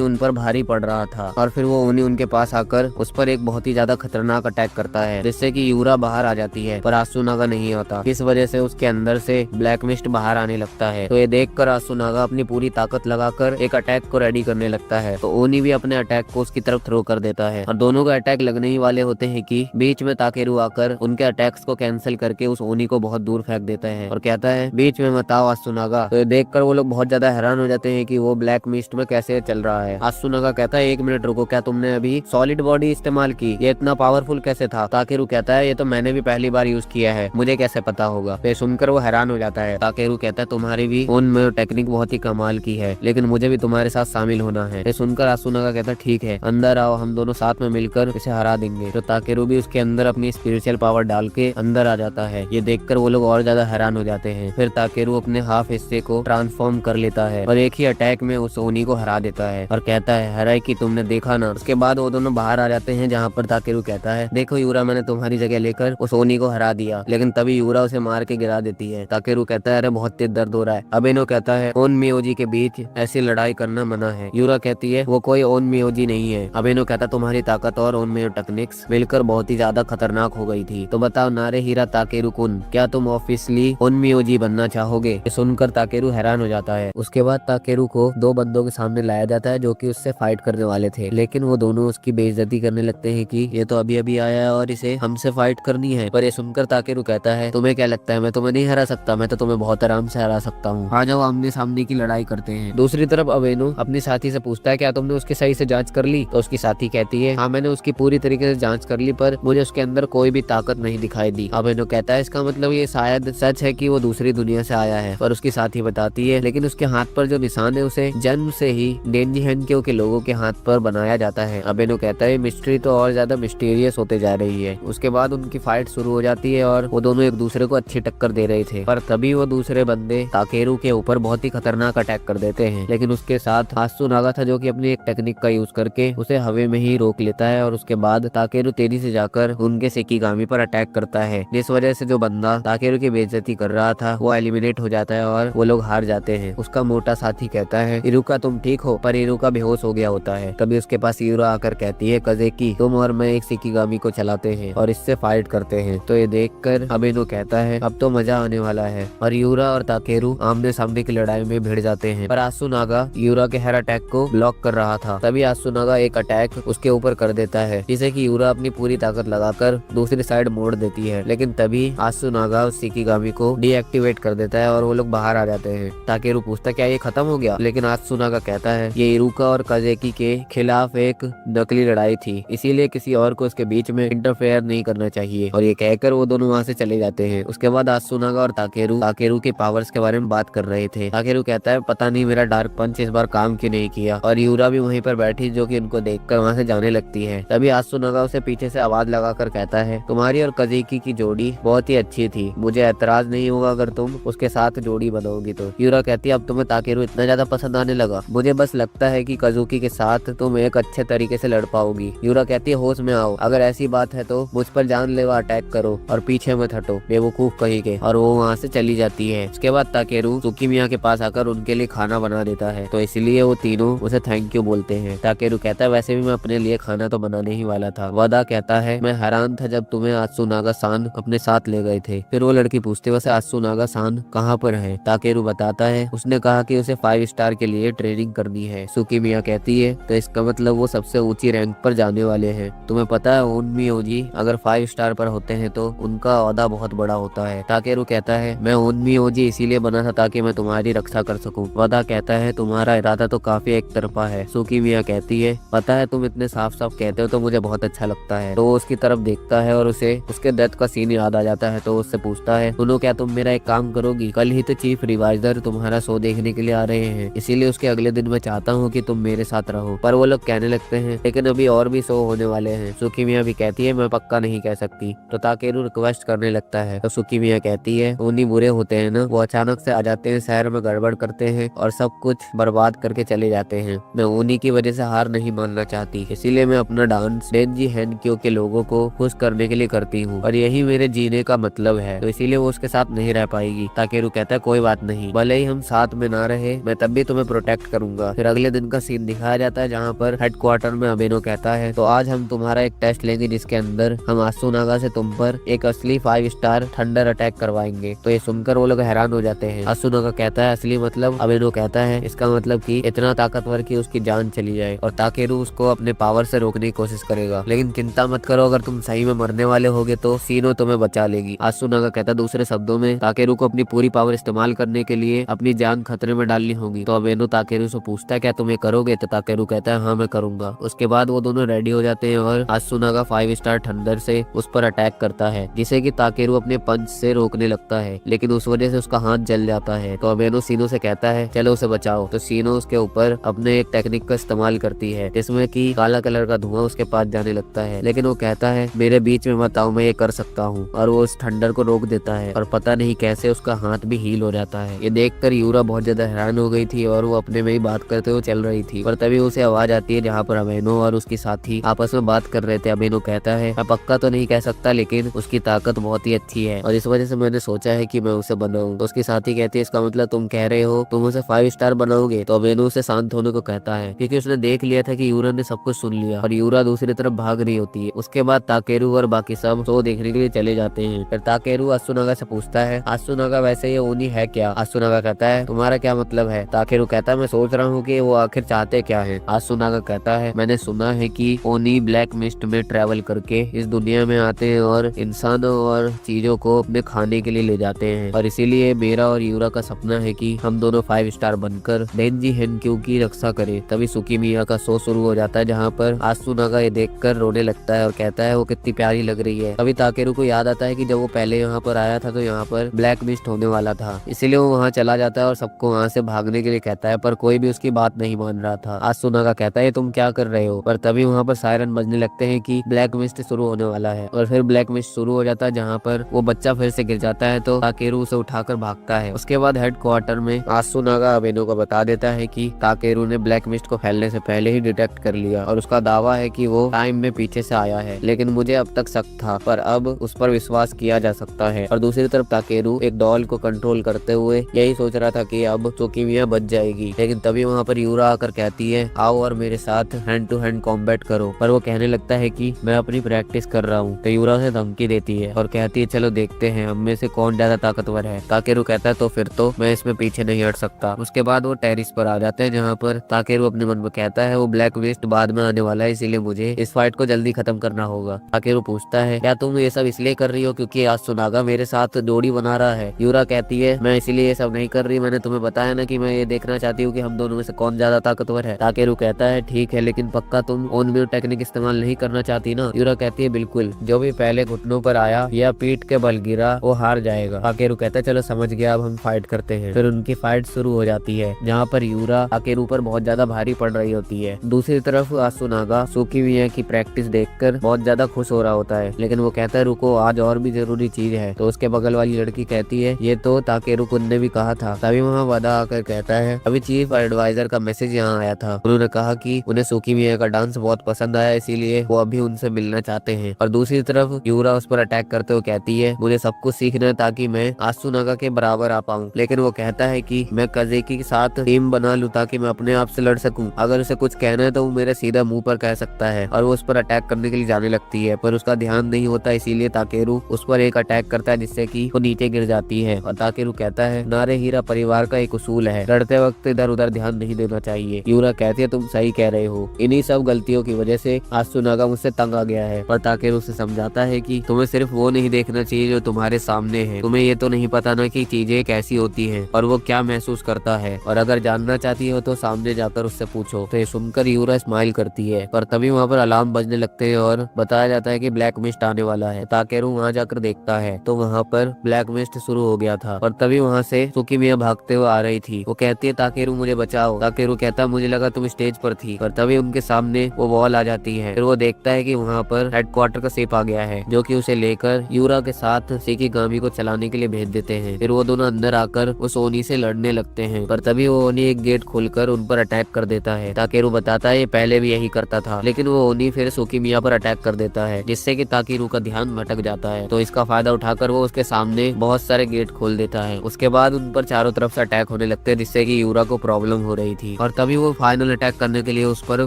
उन पर भारी पड़ रहा था। और फिर वो ओनी उनके पास आकर उस पर एक बहुत ही ज्यादा खतरनाक अटैक करता है, जिससे कि यूरा बाहर आ जाती है, पर आत्सुनागा नहीं आता। इस वजह से उसके अंदर से ब्लैक मिस्ट बाहर आने लगता है। तो ये देखकर आत्सुनागा अपनी पूरी ताकत लगाकर एक अटैक को रेडी करने लगता है। तो ओनी भी अपने अटैक को उसकी तरफ थ्रो कर देता है, और दोनों का अटैक लगने ही वाले होते हैं कि बीच में ताकेरू आकर उनके अटैक्स को कैंसिल करके उस ओनी को बहुत दूर फेंक देता है और कहता है बीच में मत आओ आत्सुनागा। तो देखकर वो लोग बहुत ज्यादा हैरान हो जाते हैं कि वो ब्लैक मिस्ट में कैसे चल रहा है। आत्सुनागा कहता है 1 मिनट रुको, क्या तुमने अभी सॉलिड बॉडी इस्तेमाल की? ये इतना पावरफुल कैसे था? ताकेरू कहता है ये तो मैंने भी पहली बार यूज किया है, मुझे कैसे पता होगा? फिर सुनकर वो हैरान हो जाता है। ताकेरू कहता है तुम्हारी भी उन टेक्निक बहुत ही कमाल की है, लेकिन मुझे भी तुम्हारे साथ शामिल होना है। फिर सुनकर आत्सुनागा कहता है ठीक है, अंदर आओ, हम दोनों साथ में मिलकर इसे हरा देंगे। तो ताकेरू भी उसके अंदर अपनी स्पिरिचुअल पावर डाल के अंदर आ जाता है। ये देखकर वो लोग और ज्यादा हैरान हो जाते हैं। फिर ताकेरू अपने हाफ हिस्से को ट्रांसफॉर्म कर लेता है और एक ही अटैक में उस ओनी को हरा देता है और कहता है हराई की तुमने देखा ना। उसके बाद वो दोनों बाहर आ जाते हैं, जहाँ पर ताकेरू कहता है देखो यूरा, मैंने तुम्हारी जगह लेकर उस ओनी को हरा दिया, लेकिन तभी यूरा उसे मार के गिरा देती है। ताकेरू कहता है अरे बहुत तेज दर्द हो रहा है। अबेनो कहता है ओन मियोजी के बीच ऐसी लड़ाई करना मना है। यूरा कहती है वो कोई ओन मियोजी नहीं है। अबेनो कहता तुम्हारी ताकत और ओन मियो टेक्निक्स मिलकर बहुत ही ज्यादा खतरनाक हो गई थी। तो बताओ नारेहीरा ताकेरू कुन, क्या तुम ऑफिशियली ओन मियोजी बनना चाहोगे? सुनकर ताकेरू हैरान हो जाता है। उसके बाद ताकेरू को 2 बंदों के सामने लाया जाता है जो कि उससे फाइट करने वाले थे, लेकिन वो दोनों उसकी बेइज्जती करने लगते हैं कि ये तो अभी अभी आया है और इसे हमसे फाइट करनी है। पर ये सुनकर ताकेरू कहता है तुम्हें क्या लगता है मैं तुम्हें नहीं हरा सकता? मैं तो तुम्हें बहुत आराम से हरा सकता हूँ, आ जाओ आमने सामने की लड़ाई करते हैं। दूसरी तरफ अबेनो अपनी साथी से पूछता है क्या तुमने उसकी सही से जांच कर ली? तो उसकी साथी कहती है हाँ मैंने उसकी पूरी तरीके से जांच कर ली, पर मुझे उसके अंदर कोई भी ताकत नहीं दिखाई दी। अबेनो कहता है इसका मतलब ये शायद सच है कि वो दूसरी दुनिया से आया है। पर उसकी साथी बताती है लेकिन उसके हाथ पर जो निशान है उसे जन्म से ही डेंजी हैंक्यो के लोगों के हाथ पर बनाया जाता है। अबेनो कहता है मिस्ट्री तो और ज्यादा मिस्टीरियस होते जा रही है। उसके बाद उनकी फाइट शुरू हो जाती है और वो दोनों एक दूसरे को अच्छी टक्कर दे रहे थे, पर तभी वो दूसरे बंदे ताकेरू के ऊपर बहुत ही खतरनाक अटैक कर देते हैं। लेकिन उसके साथ आत्सुनागा था जो कि अपनी एक टेक्निक का यूज करके उसे हवा में ही रोक लेता है और उसके बाद ताकेरू तेजी से जाकर उनके शिकिगामी पर अटैक करता है, जिस वजह से जो बंदा ताकेरू की बेइज्जती कर रहा था वो एलिमिनेट हो जाता है और वो लोग हार जाते हैं। उसका मोटा साथी कहता है इरुका तुम ठीक हो? पर इरुका बेहोश हो गया होता है। तभी उसके पास यूरा आकर कहती है कज़ेकी तुम और मैं एक शिकिगामी को चलाते हैं और इससे फाइट करते हैं। तो ये देखकर अबेनो कहता है अब तो मजा आने वाला है, और यूरा और ताकेरू आमने सामने की लड़ाई में भिड़ जाते हैं। पर आत्सुनागा यूरा के हर अटैक को ब्लॉक कर रहा था। तभी आत्सुनागा एक अटैक उसके ऊपर कर देता है, जिसे कि यूरा अपनी पूरी ताकत लगाकर दूसरी साइड मोड़ देती है। लेकिन तभी आत्सुनागा उस शिकिगामी को डीएक्टिवेट कर देता है और वो लोग बाहर आ जाते हैं। ताकेरू पूछता क्या ये खत्म हो गया? लेकिन आत्सुनागा कहता है ये इरुका और कज़ेकी के खिलाफ एक नकली लड़ाई थी, इसीलिए किसी और को इसके बीच में इंटरफेयर नहीं करना चाहिए। और ये कहकर वो दोनों वहाँ से चले जाते हैं। उसके बाद आत्सुनागा और ताकेरू के पावर्स के बारे में बात कर रहे थे। ताकेरू कहता है पता नहीं मेरा डार्क पंच इस बार काम क्यों नहीं किया, और यूरा भी वहीं पर बैठी जो कि उनको देखकर वहाँ से जाने लगती है। तभी आत्सुनागा उसे पीछे से आवाज लगाकर कहता है तुम्हारी और कज़ेकी की जोड़ी बहुत ही अच्छी थी, मुझे एतराज नहीं होगा अगर तुम उसके साथ जोड़ी बनाओगी तो। यूरा कहती है अब तुम्हें ताकेरू इतना ज्यादा पसंद आने लगा? मुझे बस लगता है कि कज़ुकी के साथ तुम एक अच्छे तरीके से लड़ पाओगी। यूरा कहती है होश में आओ, अगर ऐसी बात है तो मुझ पर जानलेवा अटैक करो और पीछे मत हटो बेवकूफ कहीं के। और वो वहाँ से चली जाती है। उसके बाद ताकेरू सुकीमिया के पास आकर उनके लिए खाना बना देता है, तो इसलिए वो तीनों उसे थैंक यू बोलते हैं। ताकेरू कहता है वैसे भी मैं अपने लिए खाना तो बनाने ही वाला था। वादा कहता है मैं हैरान था जब तुम्हें आत्सुनागा सान अपने साथ ले गए थे। फिर वो लड़की पूछती वैसे आत्सुनागा सान कहाँ पर है? ताकेरू बताता है उसने कहा कि उसे 5 स्टार के लिए ट्रेनिंग करनी है। सुकीमिया कहती है तो इसका मतलब वो सबसे ऊंची रैंक पर जाने वाले हैं। तुम्हें पता है ओन मियोजी अगर 5 स्टार पर होते हैं तो उनका ओहदा बहुत बड़ा होता है। ताकेरू कहता है मैं ओन मियोजी इसीलिए बना था ताकि मैं तुम्हारी रक्षा कर सकूं। वादा कहता है तुम्हारा इरादा तो काफी एक तरफा है। सुकीमिया कहती है पता है तुम इतने साफ साफ कहते हो तो मुझे बहुत अच्छा लगता है। तो वो उसकी तरफ देखता है और उसे उसके डेथ का सीन याद आ जाता है। तो उससे पूछता है सुनो क्या तुम मेरा एक काम करोगी? कल ही तो चीफ रिवाइजर तुम्हारा शो देखने के लिए आ रहे हैं, इसीलिए उसके अगले दिन मैं चाहता हूँ कि तुम मेरे साथ रहो। पर वो लोग कहने लगते हैं लेकिन अभी और भी शो होने वाले हैं। सुकीमिया भी कहती है मैं पक्का नहीं कह सकती। तो ताकेरू रिक्वेस्ट करने लगता है। तो सुकीमिया कहती है उन्हीं बुरे होते हैं ना, वो अचानक से आ जाते हैं, शहर में गड़बड़ करते हैं और सब कुछ बर्बाद करके चले जाते हैं। मैं उन्हीं की वजह से हार नहीं मानना चाहती, इसीलिए मैं अपना डांस डेंजी हैंक्यो के लोगों को खुश करने के लिए करती हूँ और यही मेरे जीने का मतलब है। तो इसीलिए वो उसके साथ नहीं रह पाएगी। ताकेरू कहता कहता है कोई बात नहीं, भले ही हम साथ में ना रहे, मैं तब भी तुम्हें प्रोटेक्ट करूंगा। फिर अगले दिन का सीन दिखाया जाता है जहाँ पर हेडक्वार्टर में अबेनो कहता है तो आज हम तुम्हारा एक टेस्ट लेंगे जिसके अंदर हम आसुनागा से तुम पर एक असली 5 स्टार थंडर अटैक करवाएंगे। तो ये सुनकर वो लोग हैरान हो जाते हैं। आसुनागा कहता है असली मतलब? अबेनो कहता है इसका मतलब कि इतना ताकतवर कि उसकी जान चली जाए और ताकेरू उसको अपने पावर से रोकने की कोशिश करेगा। लेकिन चिंता मत करो, अगर तुम सही में मरने वाले होगे तो सीनो तुम्हें बचा लेगी। आसुनागा कहता है दूसरे शब्दों में ताकेरू को अपनी पूरी पावर इस्तेमाल करने के लिए अपनी जान खतरे में डालनी होगी। तो अबेनो ताकेरू से पूछता है क्या तुम ये करोगे? तो ताकेरू कहता है हाँ मैं करूंगा। उसके बाद वो दोनों रेडी हो जाते हैं और आसुनागा 5 स्टार थंडर से उस पर अटैक करता है जिसे कि ताकेरू अपने पंच से रोकने लगता है, लेकिन उस वजह से उसका हाथ जल जाता है। तो अबेनो सीनो से कहता है चलो उसे बचाओ। तो सीनो उसके ऊपर अपने एक टेक्निक का इस्तेमाल करती है जिसमें कि काला कलर का धुआं उसके पास जाने लगता है, लेकिन वो कहता है मेरे बीच में मत आओ, मैं ये कर सकता हूँ। और वो उस थंडर को रोक देता है और पता नहीं कैसे उसका हाथ भी हील हो जाता है। ये देखकर यूरा बहुत ज्यादा हैरान हो गई थी और वो अपने में ही बात करते हुए चल रही थी। पर तभी उसे आवाज आती है जहाँ पर अबेनो और उसकी साथी आपस में बात कर रहे थे। अबेनो कहता है मैं पक्का तो नहीं कह सकता लेकिन उसकी ताकत बहुत ही अच्छी है और इस वजह से मैंने सोचा है कि मैं उसे बनाऊं। तो उसकी साथी कहती है इसका मतलब तुम कह रहे हो तुम उसे 5 स्टार बनाओगे? तो अबेनो उसे शांत होने को कहता है क्योंकि उसने देख लिया था कि यूरा ने सब कुछ सुन लिया और यूरा दूसरी तरफ भाग रही होती है। उसके बाद ताकेरू और बाकी सब शो देखने के लिए चले जाते हैं। फिर ताकेरू आसुनागा से पूछता है आसुनागा वैसे ये ओनी है क्या? आसुनागा कहता है तुम्हारा क्या मतलब है? ताकेरू कहता है मैं सोच रहा हूँ कि वो आखिर चाहते क्या है। आसुनागा कहता है मैंने सुना है कि ओनी ब्लैक मिस्ट में ट्रेवल करके इस दुनिया में आते हैं और इंसानों और चीजों को अपने खाने के लिए ले जाते हैं और इसीलिए मेरा और यूरा का सपना है कि हम दोनों 5 स्टार बनकर डेंजी हेनक्यू की रक्षा करें। तभी सुकीमिया का शो शुरू हो जाता है जहाँ पर आसुनागा ये देखकर रोने लगता है और कहता है वो कितनी प्यारी लग रही है। तभी ताकेरू को याद आता है कि जब वो पहले यहाँ पर आया था तो यहाँ पर ब्लैक मिस्ट होने वाला था, इसीलिए वो वहाँ चला जाता है और सबको वहाँ से भागने के लिए कहता है पर कोई भी उसकी बात नहीं मान रहा था। आसुनागा कहता है तुम क्या कर रहे हो? पर तभी वहाँ पर सायरन बजने लगते हैं कि ब्लैक मिस्ट शुरू होने वाला है और फिर ब्लैक मिस्ट शुरू हो जाता है जहाँ पर वो बच्चा फिर से गिर जाता है तो ताकेरू उसे उठाकर भागता है। उसके बाद हेडक्वार्टर में आसुनागा अबेनो को बता देता है कि ताकेरू ने ब्लैक मिस्ट को फैलने से पहले ही डिटेक्ट कर लिया और उसका दावा है कि वो टाइम में पीछे से आया है, लेकिन मुझे अब तक शक था पर अब उस पर विश्वास किया जा सकता है। और दूसरी तरफ ताकेरू एक डॉल को कंट्रोल करते हुए यही सोच रहा था कि अब सुकीमिया बच जाएगी, लेकिन तभी वहाँ पर यूरा आकर कहती है आओ और मेरे साथ हैंड टू हैंड कॉम्बैट करो। पर वो कहने लगता है कि मैं अपनी प्रैक्टिस कर रहा हूँ। तो यूरा उसे धमकी देती है और कहती है चलो देखते हैं हम में से कौन ज्यादा ताकतवर है। ताकेरू कहता है तो फिर तो मैं इसमें पीछे नहीं हट सकता। उसके बाद वो टेरिस पर आ जाते हैं जहाँ पर ताकेरू अपने मन में कहता है वो ब्लैक मिस्ट बाद में आने वाला है, इसीलिए मुझे इस फाइट को जल्दी खत्म करना होगा। ताकेरू पूछता है क्या तुम ये सब इसलिए कर रही हो क्योंकि आसुनागा मेरे साथ जोड़ी बना रहा है? यूरा कहती है मैं इसीलिए ये सब नहीं कर रही, मैंने तुम्हें बताया ना कि मैं ये देखना चाहती हूँ कि हम दोनों में से कौन ज्यादा ताकतवर है। ताकेरू कहता है ठीक है लेकिन पक्का तुम ओनम्यू टेक्निक इस्तेमाल नहीं करना चाहती ना? यूरा कहती है बिल्कुल, जो भी पहले घुटनों पर आया या पीठ के बल गिरा वो हार जाएगा। ताकेरू कहता है चलो समझ गया, अब हम फाइट करते हैं। फिर उनकी फाइट शुरू हो जाती है जहाँ पर यूरा ताकेरू पर बहुत ज्यादा भारी पड़ रही होती है। दूसरी तरफ आसुनागा सुकीमिया की प्रैक्टिस देखकर बहुत ज्यादा खुश हो रहा होता है, लेकिन वो कहता है रुको आज और भी जरूरी चीज है। तो उसके बगल वाली लड़की कहती है ये तो ताकेरू कुन ने भी कहा था। तभी वहाँ वादा आकर कहता है अभी चीफ एडवाइजर का मैसेज यहाँ आया था, उन्होंने कहा कि उन्हें सुकीमिया का डांस बहुत पसंद आया इसीलिए वो अभी उनसे मिलना चाहते हैं। और दूसरी तरफ यूरा उस पर अटैक करते हुए कहती है मुझे सब कुछ सीखना है ताकि मैं आसुनागा के बराबर आ पाऊँ, लेकिन वो कहता है कि मैं कजेकी के साथ टीम बना लूं ताकि मैं अपने आप से लड़ सकूं। अगर उसे कुछ कहना है तो वो मेरे सीधा मुंह पर कह सकता है। और वो उस पर अटैक करने के लिए जाने लगती है पर उसका ध्यान नहीं होता, इसीलिए ताकेरू उस पर एक अटैक करता है जिससे कि वो नीचे गिर जाती है। और ताकेरू कहता है नारे हीरा परिवार का एक उसूल है, लड़ते वक्त इधर उधर ध्यान नहीं देना चाहिए। यूरा कहती है तुम सही कह रहे हो, इन्हीं सब गलतियों की वजह से आसुनागा मुझसे तंग आ गया है। पर ताकेरू उसे समझाता है कि तुम्हें सिर्फ वो नहीं देखना चाहिए जो तुम्हारे सामने है, तुम्हें ये तो नहीं पता ना कि चीजें कैसी होती हैं और वो क्या महसूस करता है, और अगर जानना चाहती हो तो सामने जाकर उससे पूछो। तो ये सुनकर यूरा स्माइल करती है। पर तभी वहाँ पर अलार्म बजने लगते हैं और बताया जाता है कि ब्लैक मिस्ट आने वाला है। ताकेरू वहाँ जाकर देखता है तो वहाँ पर ब्लैक मिस्ट शुरू हो गया था और तभी वहाँ से सुकीमिया भागते हुए आ रही थी। वो कहती है ताकेरू मुझे बचाओ। ताकेरू कहता मुझे लगा तुम स्टेज पर थी। पर तभी उनके सामने वो वॉल आ जाती है। फिर वो देखता है कि वहाँ पर हेडक्वार्टर का शिप आ गया है जो कि उसे लेकर यूरा के साथ शिकिगामी को चलाने के लिए भेज देते हैं। फिर वो दोनों अंदर आकर उस ओनी से लड़ने लगते हैं। पर तभी वो ओनी एक गेट खोलकर उन पर अटैक कर देता है। ताकेरू बताता है ये पहले भी यही करता था, लेकिन वो ओनी फिर सुकीमिया पर अटैक कर देता है जिससे कि ताकेरू का ध्यान भटक जाता है। तो इसका फायदा उठाकर वो उसके सामने बहुत सारे गेट खोल देता देता है। उसके बाद उन पर चारों तरफ से अटैक होने लगते हैं, जिससे कि यूरा को प्रॉब्लम हो रही थी और तभी वो फाइनल अटैक करने के लिए उस पर